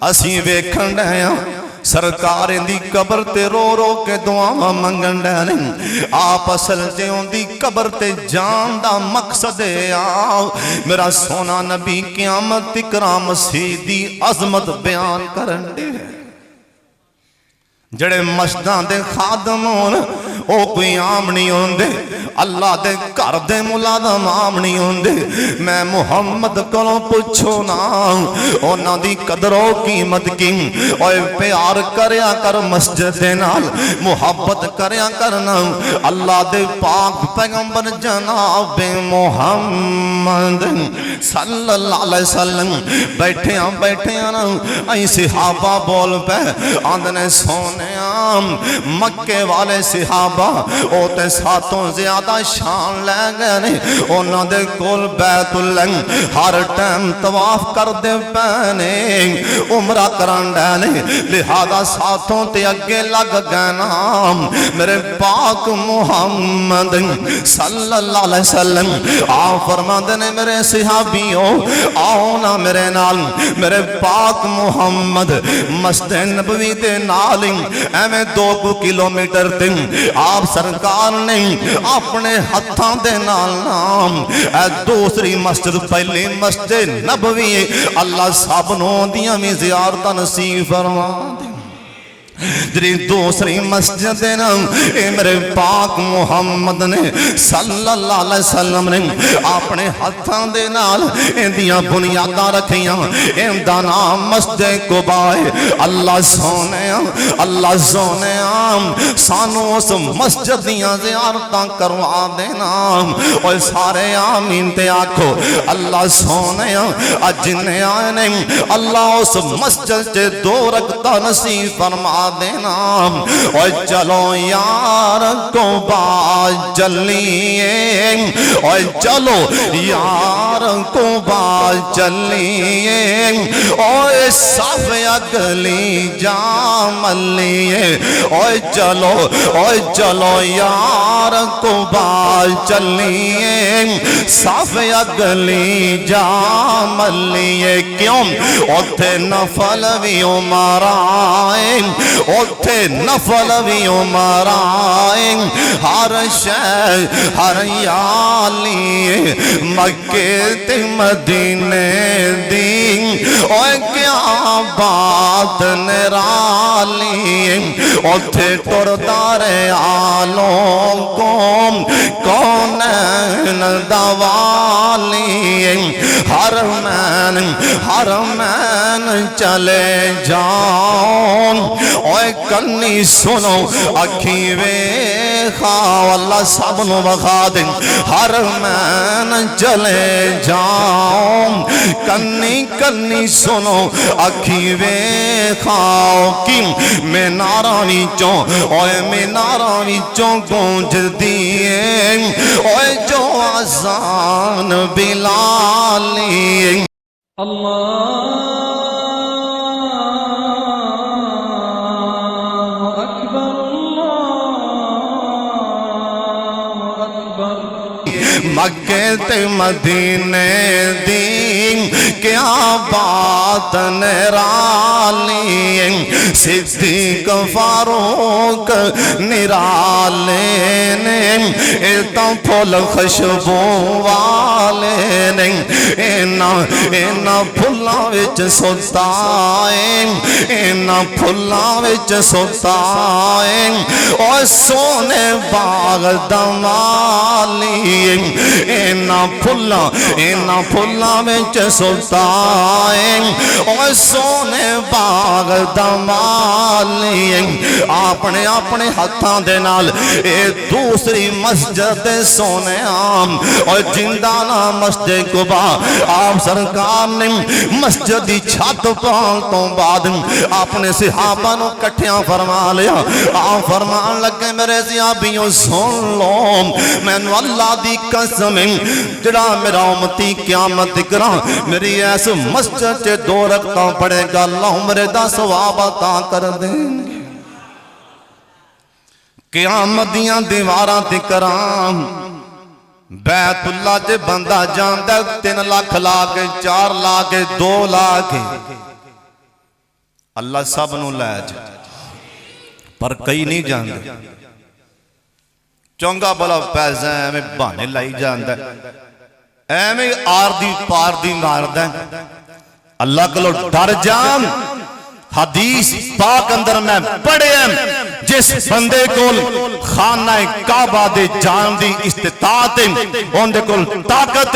اسی ویکھن ڈیاں سرکار دی قبر تے رو رو کے دعا منگن ڈیاں آپ اصل تے اوندی قبر تے جان دا مقصد ہے میرا سونا نبی قیامت اکرام سیدھی عظمت بیان کرن دے جڑے مسجداں دے خادم ہون او کوئی عام نہیں ہوندے اللہ دے گھر دے ملازم عام نہیں ہوندے میں محمد کولوں پوچھو نا انہاں دی قدر و قیمت کی اوے پیار کریا کر مسجد دے نال محبت کریا کرنا اللہ دے پاک پیغمبر جناب محمد صلی اللہ علیہ وسلم بیٹھے نا ائی صحابہ بول پہ آندنے سونے مکے والے صحابہ صحابہ او تے ساتوں زیادہ شان لے گئے نے انہاں دے کول بیت اللہ ہر ٹائم طواف کر دے پینے عمرہ کرن دے نے لہذا ساتوں تے اگے لگ گئے نام میرے پاک محمد صلی اللہ علیہ وسلم آؤ فرما دینے میرے صحابیوں آؤ نا میرے نال میرے پاک محمد مسجد نبوی دے نال ایویں 2 کلومیٹر تے آپ سرکار نے اپنے ہتھاں دے نال نام اے دوسری مسجد پہلی مسجد نبوی اللہ سب نو دیاں وی زیارتاں نصیب فرما دے جری دوسری مسجد نام اے میرے پاک محمد نے صلی اللہ علیہ وسلم نے اپنے ہاتھاں دے نال اندیاں بنیاداں رکھیاں ایندا نام مسجد قباء اللہ سونے سانو اس مسجد دیاں زیارتاں کروا دینا اور سارے آمین تے آکھو اللہ سونے جنے آئے نے اللہ اس مسجد چے 2 رکعتاں نصیب فرما دینا اور چلو یار کو با چلیے اور چلو یار کو با چلیے اور صف اگلی جام لیے اور چلو یار کو با چلیے صف اگلی جام لیے کیوں اوتھے نفل بھی عمرائیں اوتھے نفل بھی عمرائیں ہر شے ہر یالی مکے تے مدینے دی اوے کیا بات نرالی اوتھے ٹردارے آلوں کو کونین دوالی حرمین چلے جاؤں اوے کنی سنو اکھی ویخاو اللہ سب نو بخا دیں حرمین چلے جاؤں کنی سنو اکھی ویخاو کی میں نارانی چوں اوے میں نارانی چوں گونج دیئے اوے جو آزان بلالی مکے تے مدینے دی کیا بات نرالی صدیق فاروق نرالے نے ایتا پھول خوشبو والے نے اینا پھولاں وچ سوتائیں اینا پھولاں وچ سوتائیں اور سونے باغ دمالی اینا پھولاں وچ سوتائیں اور سونے باغ دمالی اپنے ہتھاں دے نال اے دوسری مسجد سونے عام اور جندانا مسجد قباء آپ سرکار نے مسجد دی چھت پان تو بعد اپنے صحابہ نو کٹھیاں فرما لیا آپ فرمان لگے میرے صحابیوں سن لو میں نو اللہ دی قسم جڑا میرا امتی قیامت کرا میری ایس مسجد چے 2 رکعتاں پڑھے گا اللہ عمرے دا ثواب عطا کر دیں گے قیامت دیاں دیواراں تے کرام بیت اللہ جے بندہ جاندہ 3 لاکھ لاکھ 4 لاکھ 2 لاکھ اللہ سب نو لے جائے پر کئی نہیں جاندے چونگا بلا پیسہ ایمیں بانے لائی جاندہ ایمیں آر دی پار دی ماردہ اللہ کلو ڈر جان حدیث پاک اندر میں پڑھے ہیں جس بندے کول خانہ کعبہ دے جان دی استطاعت ان دے کول طاقت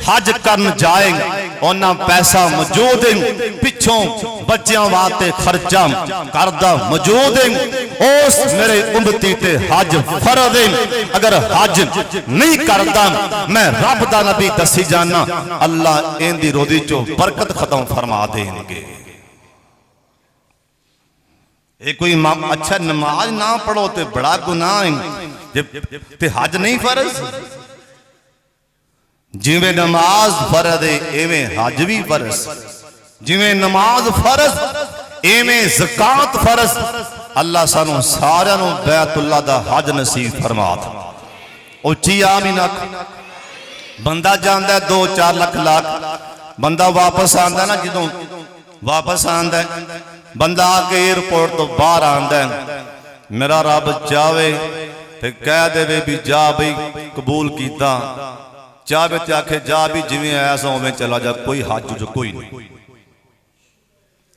حج کرن جائیں انہاں پیسہ موجود پچھوں بچیاں واتے خرچہ کردہ موجود اس میرے امتی تے حج فرض اگر حج نہیں کردہ میں رب دا نبی دسی جانا اللہ ان دی رودی چو برکت ختم فرما دیں گے یہ کوئی اچھا نماز نہ پڑھو تے بڑا گناہ ہے تے حج نہیں فرض جویں نماز فرض ہے ایویں حج بھی فرض جویں نماز فرض ایویں زکات فرض اللہ سانو سارے نو بیت اللہ دا حج نصیب فرما دے اچھی آمین آکھ بندہ جاندہ ہے 2-4 لاکھ بندہ واپس آندہ ہے نا جدوں واپس آندہ ہے بندہ آکے ایئرپورٹ تو باہر آندہ ہے میرا رب چاہے پھر کہہ دے بھی جا بھی قبول کیتا چاہے تے آکھے جا بھی جویں ایسا ہوئے چلا جا کوئی حج جو کوئی نہیں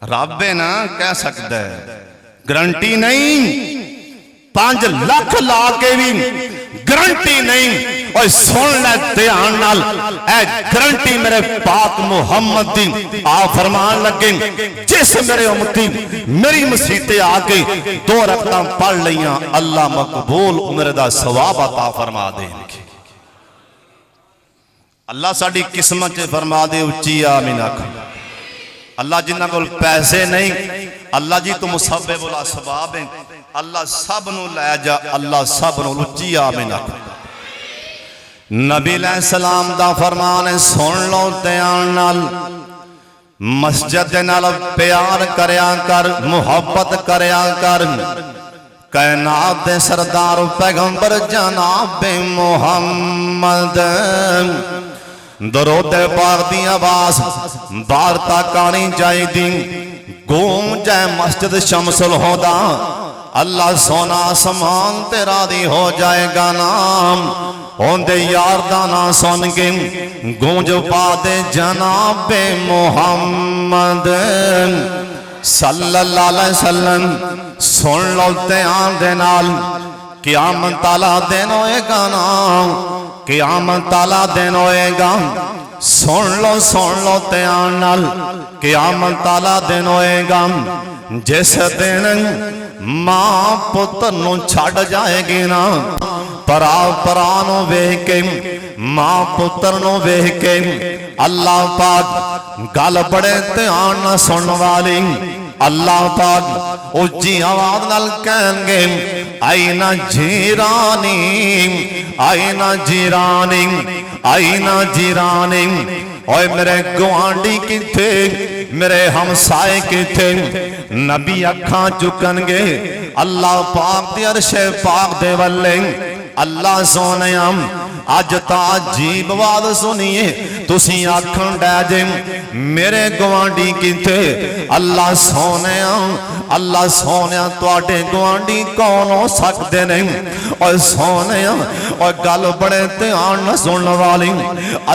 رب ہے نا کہہ سکتا ہے گرنٹی نہیں 5 لاکھ لا کے بھی گرنٹی نہیں اور سن لے دھیان نال اے گرنٹی میرے پاک محمد دی آپ فرمان لگیں جس میرے امتی میری مسیطے آگے 2 رکعتاں پڑھ لیاں اللہ مقبول عمر دا ثواب عطا فرما دے اللہ ساڑی قسمت فرما دے اچھی آمین آکھا اللہ جنہ کو پیسے نہیں اللہ جی تو مسبب الاسباب ہیں اللہ سب نو لے جا اللہ سب نو اچھی آمین آکھا نبی علیہ السلام دا فرمان سن لو دھیان نال مسجد نال پیار کریا کر محبت کریا کر کائنات دے سردار پیغمبر جناب محمد درود پاک دی آواز بار تک آنی جائے دی گوم جائے مسجد شمس الہدا اللہ سونا سمان تیرا دی ہو جائے گا نام ہوندے یار دانا سن کے گونج پا دے جناب محمد صلی اللہ علیہ وسلم سن لو دھیان دے نال قیامت تالا دن ہوئے گا نام قیامت تالا دن ہوئے گا سن لو دھیان نال قیامت تالا دن ہوئے گا جس دن ماں پتر نو چھڑ جائے گی نا پرانو ویہ کے ماں پتر نو ویہ کے اللہ پاک گل بڑے دھیان نہ سن والی اللہ پاک اچھی آواز نال کہیں گے آئینہ جیرانی آئینہ جیرانی آئینہ جیرانی اوے میرے گوانڈی کی تھے میرے ہمسائے کی تھے نبی اکھاں چکن گے اللہ پاک دی عرش پاک دے والے اللہ سونیام آج تا عجیب واد سنیے تسی آکھن ڈے جے میرے گوانڈی کی تھے اللہ سونیام تو آٹے گوانڈی کون ہو سکتے نہیں اور سونیام اور گل بڑے تیان نہ سن والی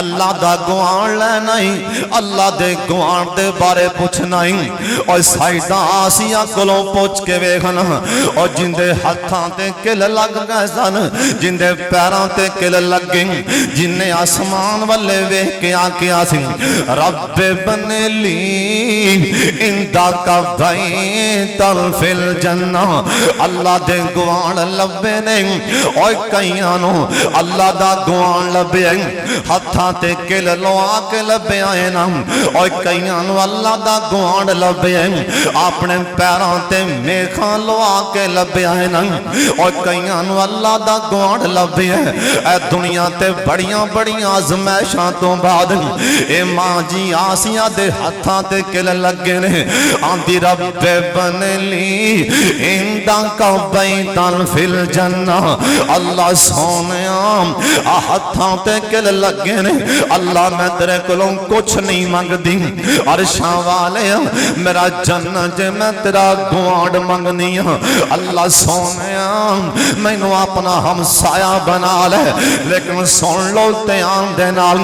اللہ دا گوان لے نہیں اللہ دے گوان دے بارے پوچھ نہیں اور سائیدہ آسیہ کلوں پوچھ کے ویکھنا اور جن دے ہتھاں تے کل لگ گئے سن جن دے پیران تے کل لگ گئیں جن نے آسمان والے ویکھ کے آکے آسی رب بن لی اندہ کا بیتل فی الجنہ اللہ دے گوان لبے نہیں اور کئیانو اللہ دا گوان لبے ہتھاں تے کل لو آکے لبے آئے نا اور کئیانو اللہ دا گوان لبے اپنے پیران تے میکھاں لو آکے لبے آئے نا اور کئیانو اللہ دا گوان لبے اے دنیا تے بڑیاں بڑیاں آزمائشاں تو بعد اے ماں جی آسیاں دے ہتھاں تے کل لگے نے آندی رب بن لی اندہ کا بیتن فی الجنہ اللہ سونیام ہتھاں تے کل لگے نے اللہ میں تیرے کلوں کچھ نہیں مانگ دی عرشاں والے میرا جنت جے میں تیرا گوانڈ مانگنی اللہ سونیام میں نو اپنا ہمسایہ بنا لے لیکن سن لو تیان دے نال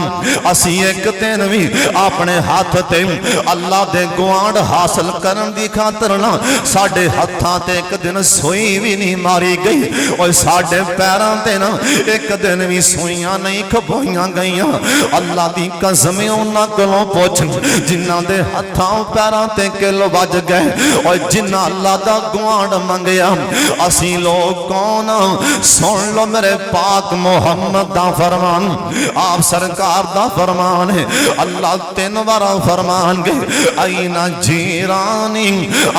اسی ایک دن بھی اپنے ہاتھ تے اللہ دے گوانڈ حاصل کرن دی خاطرنا ساڑھے ہتھاں تے ایک دن سوئی بھی نہیں ماری گئی اور ساڑھے پیران تے نا ایک دن بھی سوئیاں نہیں کھبوئیاں گئیاں اللہ دی قسمیں انہاں کولوں پوچھ جنہاں دے ہتھاں پیراں تے کل وج گئے اور جنہ اللہ دا گوانڈ منگیا اسی لوگ کون سن لو میرے پاک محمد دا فرمان آپ سرکار دا فرمان ہے اللہ تین بارا فرمان گے اینا جیرانی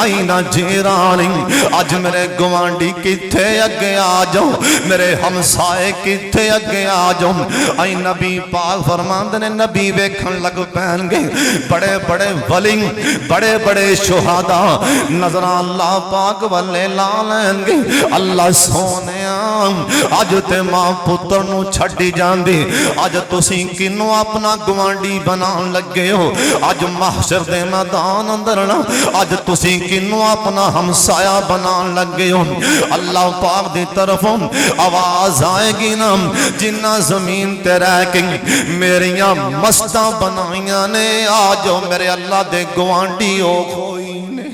اینا جیرانی آج میرے گوانڈی کتھے اگے آ جاؤ میرے ہمسائے کتھے اگے آ جاؤ اے نبی پاک فرمان دے نبی ویکھن لگ پہن گے بڑے بڑے ولی بڑے بڑے شہداء نظر اللہ پاک والے لالیں گے اللہ سونے آج تے ماں پتر نو چھڑی جان دی آج تسی کنو اپنا گوانڈی بنان لگے ہو آج محشر دے میدان اندرنا آج تسی کنو اپنا ہمسایہ بنان لگے ہو اللہ پاک دی طرفوں آواز آئے گی نا جنہ زمین تے رہ کے میریاں مستہ بنائیاں نے آجو میرے اللہ دے گوانڈی ہو کوئی نے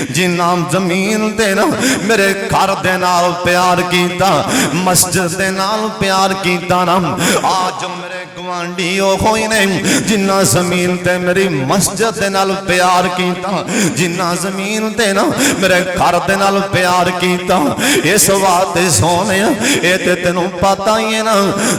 جنہ زمین دے نا میرے گھر دے نال پیار کیتا مسجد دے نال پیار کیتا نا آج میرے گوانڈی ہو کوئی نہیں جنہ زمین تے میری مسجد دے نال پیار کیتا جنہ زمین تے نا میرے گھر دے نال پیار کیتا اس واسطے سونے اے تے تینوں پتہ ہی ہے نا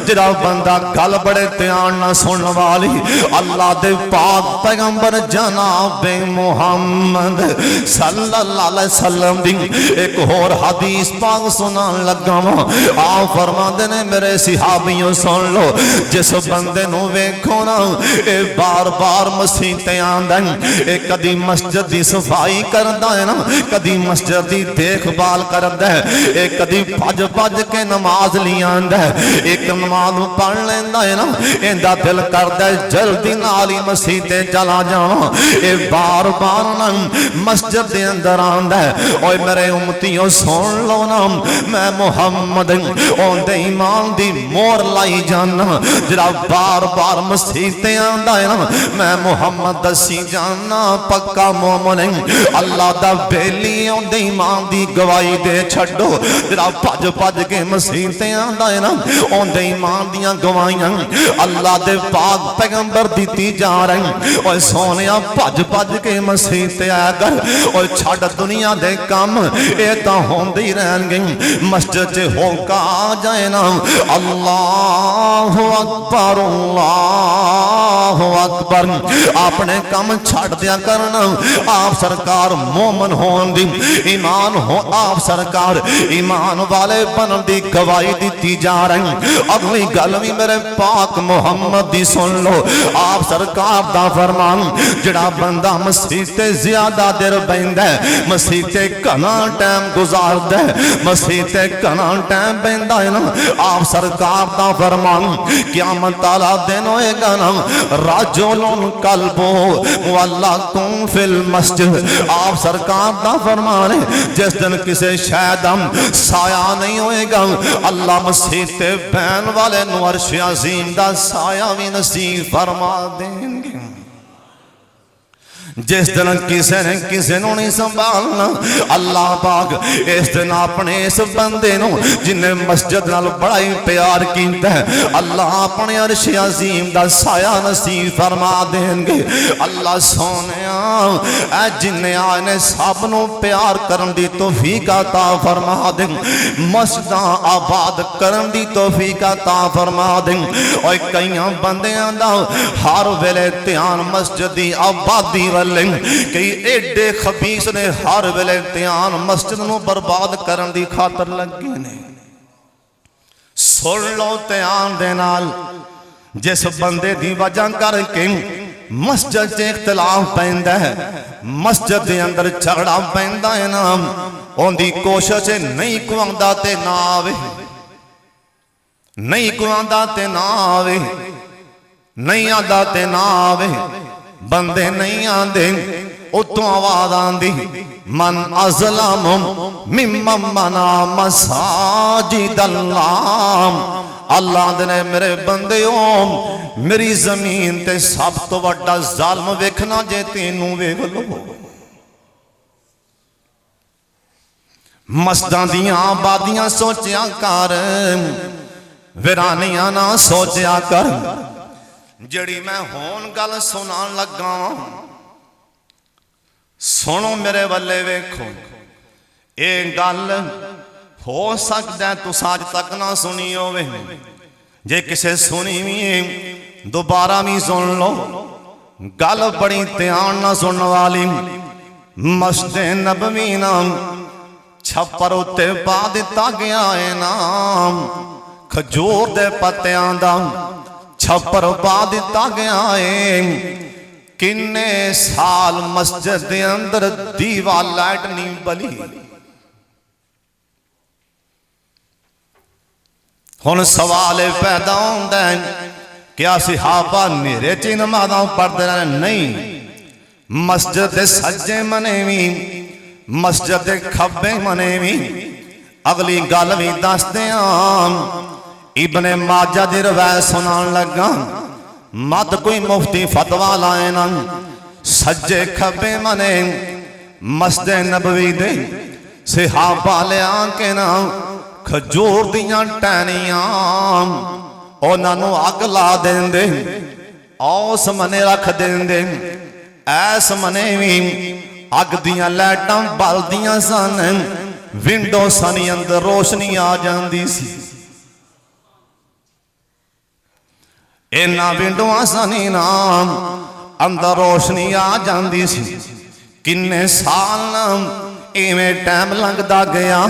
جڑا بندہ گل بڑے دھیان نہ سن والی اللہ دے پاک پیغمبر جناب محمد صلی اللہ علیہ وسلم دی ایک اور حدیث پاک سنان لگا آپ فرماندے نے میرے صحابیوں سن لو جس بندے نو ویکھو نا اے بار بار مسیح تے آندا اے کدی مسجد دی صفائی کردا ہے نا کدی مسجد دی دیکھ بھال کردا ہے اے کدی بھج بھج کے نماز لی آندا ہے ایک نماز پڑھ لیندا ہے نا ایندا دل کردا ہے جلدی نال ہی مسیح تے چلا جاواں اے بار بار نا مسجد دے اندر آندا ہے اوے میرے امتیوں سن لو نا میں محمد اون دے ایمان دی مور لائی جانا جڑا بار بار مسیح تے آندا ہے نا میں محمد دسی جانا پکا مومن اللہ دا بیلی اون دے ایمان دی گواہی دے چھڈو جڑا بھج بھج کے مسیح تے آندا ہے نا اون دے ایمان دیاں گواہیاں اللہ دے پاک پیغمبر دتی جا رہی اوے سونیا بھج بھج کے مسیح تے آیا کر اوے چھڈ دنیا دے کام اے تاں ہوندے ہی رہن گے مسجد چ ہو کا آ جائے نا اللہ اکبر اللہ اکبر اپنے کام چھڑ دیا کرنا آپ سرکار مومن ہون دی ایمان ہو آپ سرکار ایمان والے بنن دی گواہی دیتی جا رہی اگلی گل بھی میرے پاک محمد دی سن لو آپ سرکار دا فرمان جڑا بندہ مسیح تے زیادہ دیر بیندا ہے مسیح تے کنا ٹائم گزاردا ہے مسیح تے کنا ٹائم بیندا ہے نا آپ سرکار دا فرمان قیامت والا دن ہوئے گا نا رجل قلبو معلق فی المسجد آپ سرکار دا فرمان ہے جس دن کسے شاید ہم سایہ نہیں ہوئے گا اللہ مسیح تے بین والے نو عرش عظیم دا سایہ بھی نصیب فرما دیں گے جس دن کسے نو نہیں سنبھالنا اللہ پاک اس دن اپنے اس بندے نو جنہیں مسجد نال بڑا ہی پیار کیتا ہے اللہ اپنے عرش عظیم دا سایہ نصیب فرما دیں گے اللہ سونیا اے جنہیں آنے سب نو پیار کرن دی توفیق عطا فرما دیں مسجداں آباد کرن دی توفیق عطا فرما دیں اور کئیاں بندیاں دا ہر ویلے دھیان مسجد دی آبادی کئی ایڈے خبیث نے ہر ویلے دھیان مسجد نو برباد کرن دی خاطر لگے نے سن لو دھیان دے نال جس بندے دی وجہ کر کے مسجد سے اختلاف پیندا ہے مسجد دے اندر جھگڑا پیندا ہے نا اون دی کوشش نہیں کواندا تے نہ آوے نہیں کواندا تے نہ آوے نہیں آندا تے نہ آوے بندے نہیں آندے اتوں آواز آندی من ازلم ممن منع مساجد اللہ اللہ دنے میرے بندیوں میری زمین تے سب تو وڈا ظالم ویکھنا جے تینوں ویکھ لو ਮਸਤਾਂ ਦੀਆਂ ਆਬਾਦੀਆਂ ਸੋਚਿਆ ਕਰ, ਵਿਰਾਨੀਆਂ ਨਾ ਸੋਚਿਆ ਕਰ। ਜਿਹੜੀ ਮੈਂ ਹੁਣ ਗੱਲ ਸੁਣਾਉਣ ਲੱਗਾ, ਸੁਣੋ ਮੇਰੇ ਵੱਲੇ ਵੇਖੋ। ਇਹ ਗੱਲ ਹੋ ਸਕਦਾ ਤੁਸੀਂ ਅੱਜ ਤੱਕ ਨਾ ਸੁਣੀ ਹੋਵੇ, ਜੇ ਕਿਸੇ ਸੁਣੀ ਵੀ ਦੁਬਾਰਾ ਵੀ ਸੁਣ ਲਓ। ਗੱਲ ਬੜੀ ਧਿਆਨ ਨਾਲ ਸੁਣਨ ਵਾਲੀ। ਮਸਜਿਦ ਨਬਵੀ ਨਾਮ ਛੱਪਰ ਉੱਤੇ ਪਾ ਦਿੱਤਾ ਗਿਆ ਹੈ ਨਾਮ, ਖਜੂਰ ਦੇ ਪੱਤਿਆਂ ਦਾ ਛੱਪਰ ਪਾ ਦਿੱਤਾ ਗਿਆ ਹੈ। ਕਿੰਨੇ ਸਾਲ ਮਸਜਿਦ ਦੇ ਅੰਦਰ ਦੀਵਾ ਲਾਈਟ ਨਹੀਂ ਬਲੀ। ਹੁਣ ਸਵਾਲ ਇਹ ਪੈਦਾ ਹੁੰਦਾ ਹੈ ਕਿ ਸਹਾਬਾ ਹਨੇਰੇ ਚ ਨਮਾਜ਼ਾਂ ਪੜ੍ਹਦੇ ਰਹੇ? ਨਹੀਂ, ਮਸਜਿਦ ਦੇ ਸੱਜੇ ਮਨੇ ਵੀ, ਮਸਜਿਦ ਦੇ ਖੱਬੇ ਮਨੇ ਵੀ। ਅਗਲੀ ਗੱਲ ਵੀ ਦੱਸਦੇ ਆਂ। ਇਬਨ ਮਾਜਾ ਦੀ ਰਵਾਇਤ ਸੁਣਾਉਣ ਲੱਗਾ। ਮਤ ਕੋਈ ਮੁਫਤੀ ਫਤਵਾ ਲਾਏ ਨਾ, ਸੱਜੇ ਖੱਬੇ ਮਨੇ ਮਸਜਿਦ ਨਬਵੀ ਦੇ ਸਹਾਬਾ ਲਿਆ ਕੇ ਨਾ ਖਜੂਰ ਦੀਆਂ ਟਹਿਣੀਆਂ ਉਹਨਾਂ ਨੂੰ ਅੱਗ ਲਾ ਦਿੰਦੇ, ਉਸ ਮਨੇ ਰੱਖ ਦਿੰਦੇ। ਐਸ ਮਨੇ ਵੀ ਅੱਗ ਦੀਆਂ ਲਾਈਟਾਂ ਬਲਦੀਆਂ ਸਨ, ਵਿੰਡੋ ਸਨੀ ਅੰਦਰ ਰੋਸ਼ਨੀ ਆ ਜਾਂਦੀ ਸੀ। ਇਹਨਾਂ ਵਿੰਡੋਆਂ ਸਨੀ ਨਾਮ ਅੰਦਰ ਰੋਸ਼ਨੀ ਆ ਜਾਂਦੀ ਸੀ। ਕਿੰਨੇ ਸਾਲ ਇਵੇਂ ਟਾਈਮ ਲੰਘਦਾ ਗਿਆ,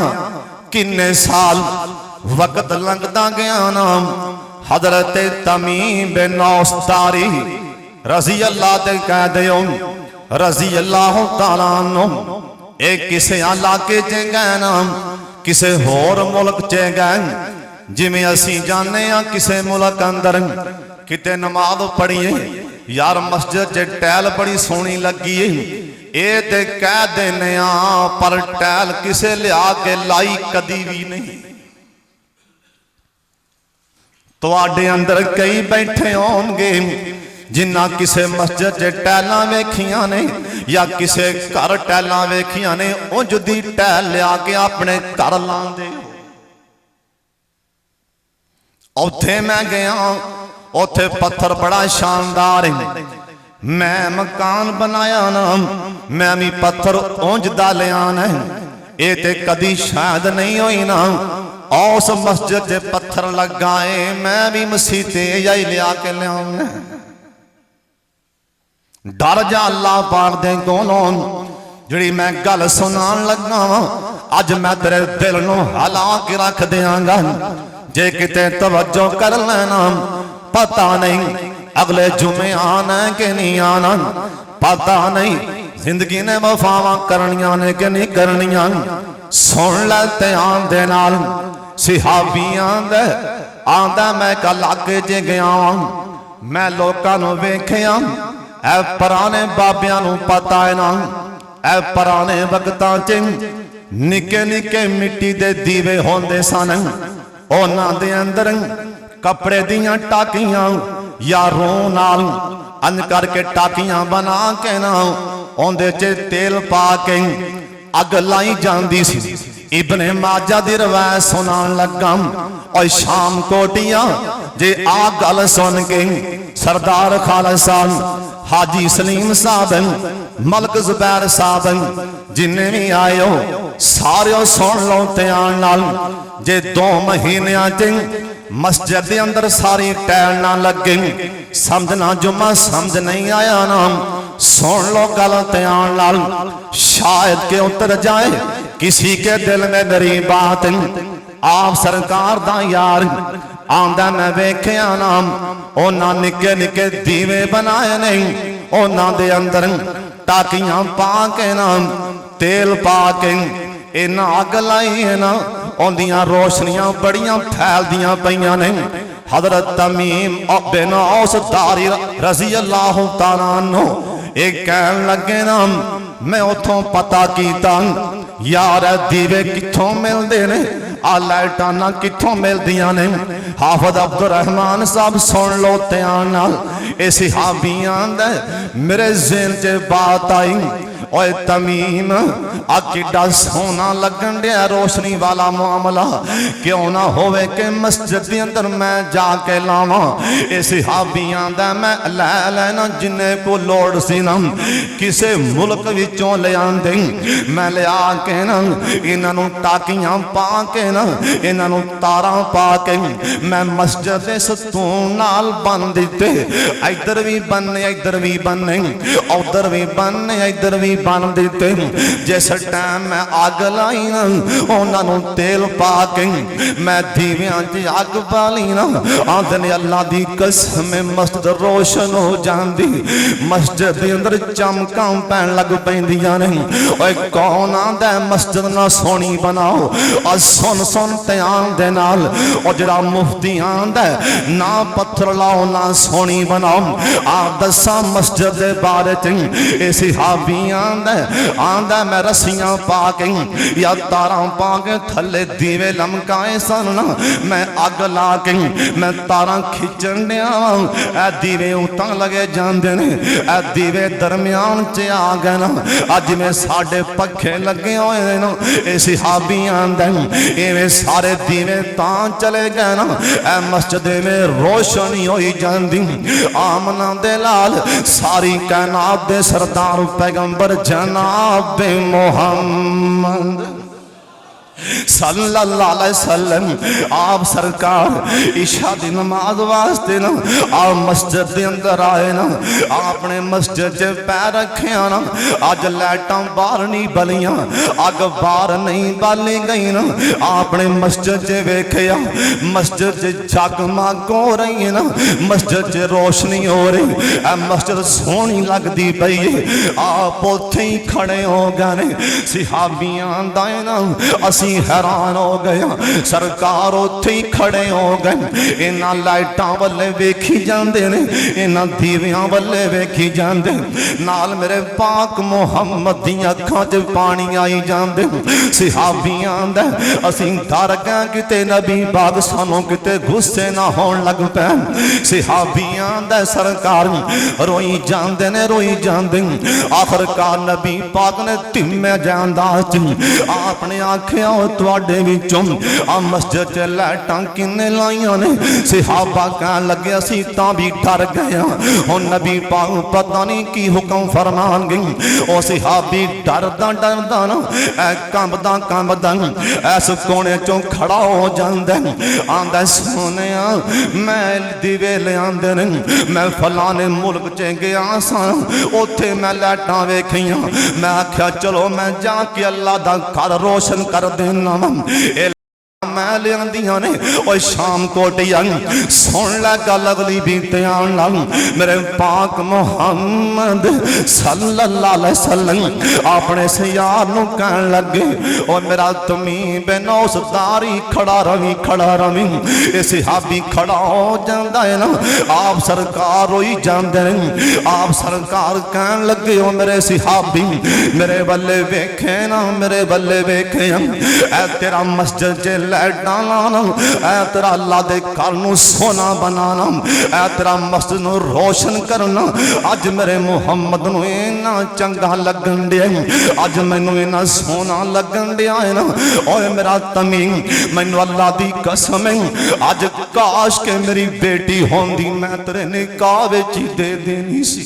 ਕਿੰਨੇ ਸਾਲ ਵਕਤ ਲੰਘਦਾ ਗਿਆ ਨਾਮ। حضرت تمیم بن اوس تاری رضی اللہ تے کہہ دیو رضی اللہ تعالیٰ عنہ، ایک کسے علاقے چے گئے نا، کسے ہور ملک چے گئے، جی میں اسی جانے ہیں کسے ملک اندر کتے نماز پڑھئے یار مسجد چے ٹیل بڑی سونی لگی ہے، اے تے کہہ دینے پر ٹیل کسے لیا کے لائی کدی بھی نہیں۔ تو آڈے اندر کئی بیٹھے ہوں گے جنہ کسے مسجد چے ٹیلاں ویکھیاں نے یا کسے کر ٹیلاں ویکھیاں نے، او جدی ٹیل لیا کے اپنے کر لان دے۔ اوتھے میں گیا، اوتھے پتھر بڑا شاندار ہے، میں مکان بنایا نا، میں بھی پتھر اونج ڈالیا ہے، اے تے کدی شاید نہیں ہوئی نا۔ اوس مسجد جے پتھر لگائے، میں بھی مسیتے یہی لیا کے لیا ہوں۔ ڈر جا اللہ پار دے کولوں، جڑی میں گل سنان لگا اج میں تیرے دل نو ہلا کے رکھ دیاں گا، جے کتے توجہ کر لینا پتہ نہیں اگلے جمعے آنا کہ نہیں آنا، پتہ نہیں زندگی نے وفاواں کرنیاں نے کہ نہیں کرنیاں۔ سن لیتے آن دے نال صحابی آندے آندہ میں کل آگے جے گیا میں لوکاں نو ویکھیا، اے پرانے بابیاں نو پتہ ہے نا، اے پرانے وقتاں چ نکے نکے مٹی دے دیوے ہوندے سن، اوہناں دے اندر کپڑے دیاں ٹاکیاں یا روں نال ان کر کے ٹاکیاں بنا کے نا اوندے چ تیل پا کے اگ لائی جاندی سی۔ ابن ماجہ دی روایت سنان لگا، اور شام کوٹیاں جے آگ گل سن کے سردار خالصان حاجی سلیم صاحب ملک زبیر صاحب جنہیں بھی آئے ہو سارے سن لو تیان نال، جے 2 مہینیاں چنگ مسجد دے اندر ساری ٹیل نہ لگے، سمجھنا جمعہ سمجھ نہیں آیا نام، سن لو غلطیاں لال، شاید کہ اتر جائے کسی کے دل میں میری بات۔ آپ سرکار دا یار آندہ میں ویکھیا نام، اونا نکے نکے دیوے بنائے نہیں، اونا دے اندر ٹاکیاں پا کے نام تیل پا کے اینا آگ لائی ہے نا، اوندیاں روشنیاں بڑیاں پھیل دیاں پئیاں نے۔ حضرت تمیم بن اوس تاری رضی اللہ تعالیٰ عنہ ایک کہن لگے نا، میں اتھوں پتا کیتا یار دیوے کتھوں مل دے نے، لائٹانا کتھوں مل دیاں نے۔ حافظ عبدالرحمن صاحب سن لو تیان نال، اے صحابیاں دے میرے ذہن چے بات آئی، اوے تمیم آ کڈا سونا لگن دیا روشنی والا معاملہ کیوں نہ ہوئے کہ مسجد دے اندر میں جا کے لاواں اے صحابیاں دا میں لے لینا جنہیں کو لوڑ سی نا کسے ملک وچوں لے آندے میں لے آ کے نا انہاں نوں ٹاکیاں پا کے نا انہاں نوں تاراں پا کے میں مسجد دے ستون نال بن دتے ادھر بھی بننے ادھر بھی بننے ادھر بھی بننے ادھر بھی بن دتے جس ٹائم میں آگ لائی نا انہاں نوں تیل پا کے میں دیویاں دی آگ بالی نا آدھنے اللہ دی قسم مسجد روشن ہو جاندی مسجد دے اندر چمکاں پین لگ پیندیاں نے اوے کون آندا ہے مسجد نہ سونی بناؤ اور سن سن تے آندے نال او جڑا مفتی آندا ہے نہ پتھر لاؤ نہ سونی بناؤ آپ دساں مسجد دے بارے چ اے صحابی آندا ہے میں رسیاں پا کے یا تاراں پا کے تھلے دیوے لمکائے سن نا میں اگ لا کے میں تاراں کھچن دیا اے دیوے اتاں لگے جاندے نے اے دیوے درمیان چ آ گئے نا اج میں ساڈے پکھے لگے ہوئے نا اے صحابی آندا ایویں سارے دیوے تاں چلے گئے نا اے مسجد میں روشنی ہوئی جاندی آمنہ دے لال ساری کائنات دے سردار پیغمبر جناب محمد صلی اللہ علیہ وسلم آپ سرکار عشاء دی نماز واسطے نا آپ مسجد دے اندر آئے نا آپ نے مسجد چے پیر رکھے نا آج لیٹاں باہر نہیں بلیاں آگ باہر نہیں بالی گئی نا آپ نے مسجد چے ویکھیا مسجد چے جگمگ ہو رہی ہے نا مسجد چے روشنی ہو رہی اے مسجد سونی لگ دی پئی ہے آپ اوتھے ہی کھڑے ہو گئے صحابیاں دائیں نا اسی حیران ہو گیا سرکار اوتھے ہی کھڑے ہو گئے انہاں لائٹاں والے ویکھی جاندے نے انہاں دیویاں والے ویکھی جاندے نال میرے پاک محمد دی اکھاں تے پانی آئی جاندے صحابیاں دے اسی ڈر گئے کتے نبی پاک سانوں کتے غصے نہ ہون لگ پے صحابیاں دے سرکار روئی جاندے نے روئی جاندے آخر کار نبی پاک نے تمے جانداز آپ نے آکھیا تواڈے وچوں آ مسجد چ لائٹاں کنے لائیاں نے صحابہ کہن لگے اسی تاں بھی ڈر گئے ہن نبی پاک پتہ نہیں کی حکم فرمان گئی او صحابی ڈردا ڈردا نا اے کمبدا ایس کونے چوں کھڑا ہو جاندا آندا سونیا میں دیوے لے آندے نے میں فلانے ملک چ گیا ساں اوتھے میں لائٹاں ویکھیاں میں آکھیا چلو میں جا کے اللہ دا گھر روشن کر دینا میں لے آندیاں نے اوہ شام کوٹیاں سن لے گل اگلی بیتیاں لال میرے پاک محمد صلی اللہ علیہ وسلم اپنے سیار نو کہن لگے اوہ میرا تمیم بن اوس داری کھڑا روی اے صحابی کھڑا ہو جاندہ ہے نا آپ سرکار ہوئی جاندے ہیں آپ سرکار کہن لگے اوہ میرے صحابی میرے بلے ویکھے نا میرے بلے ویکھے اے تیرا مسجد جے لائٹاں لانا اے تیرا اللہ دے گھر نو سونا بنانا اے تیرا مسجد نو روشن کرنا اج میرے محمد نو اینا چنگا لگن دیا اج میں نو اینا سونا لگن دیا ہے نا اوہ میرا تمیم میں نو اللہ دی قسم ہے اج کاش کے میری بیٹی ہوندی میں تیرے نکاح وچ دے دینی سی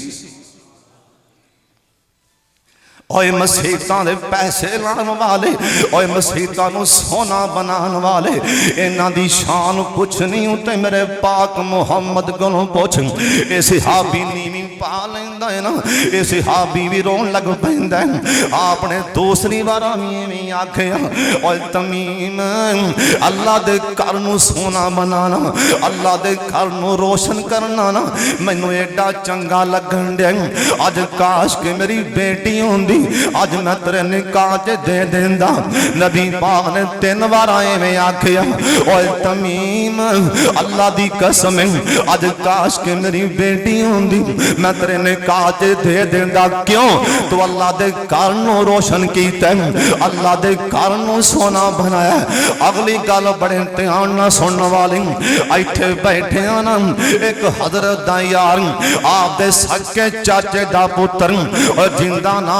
اوہ مسیحتاں دے پیسے لان والے اوہ مسیحتاں نو سونا بنان والے انہاں دی شان کچھ نہیں ہوتے میرے پاک محمد کو پوچھ اے صحابی نیویں پا لیندا ہے نا اے صحابی بھی رون لگ پیندا ہے آپ نے دوسری بار ایویں آکھیا اوہ تمیم اللہ دے گھر نو سونا بنانا اللہ دے گھر نو روشن کرنا نا مینوں ایڈا چنگا لگن دے اج کاش کہ میری بیٹی ہوندی آج میں تیرے نکاح چے دے دیندہ نبی پاک نے 3 بار آئے میں آکھیا اوہ تمیم اللہ دی قسم آج کاش کہ میری بیٹی ہوندی میں تیرے نکاح چے دے دیندہ کیوں تو اللہ دے گھر نو روشن کیتا ہے اللہ دے گھر نو سونا بنایا اگلی گل بڑے امتحان نہ سننے والے ایتھے بیٹھے نا ایک حضرت دا یار آپ دے سکے چاچے دا پتر اور جندہ نا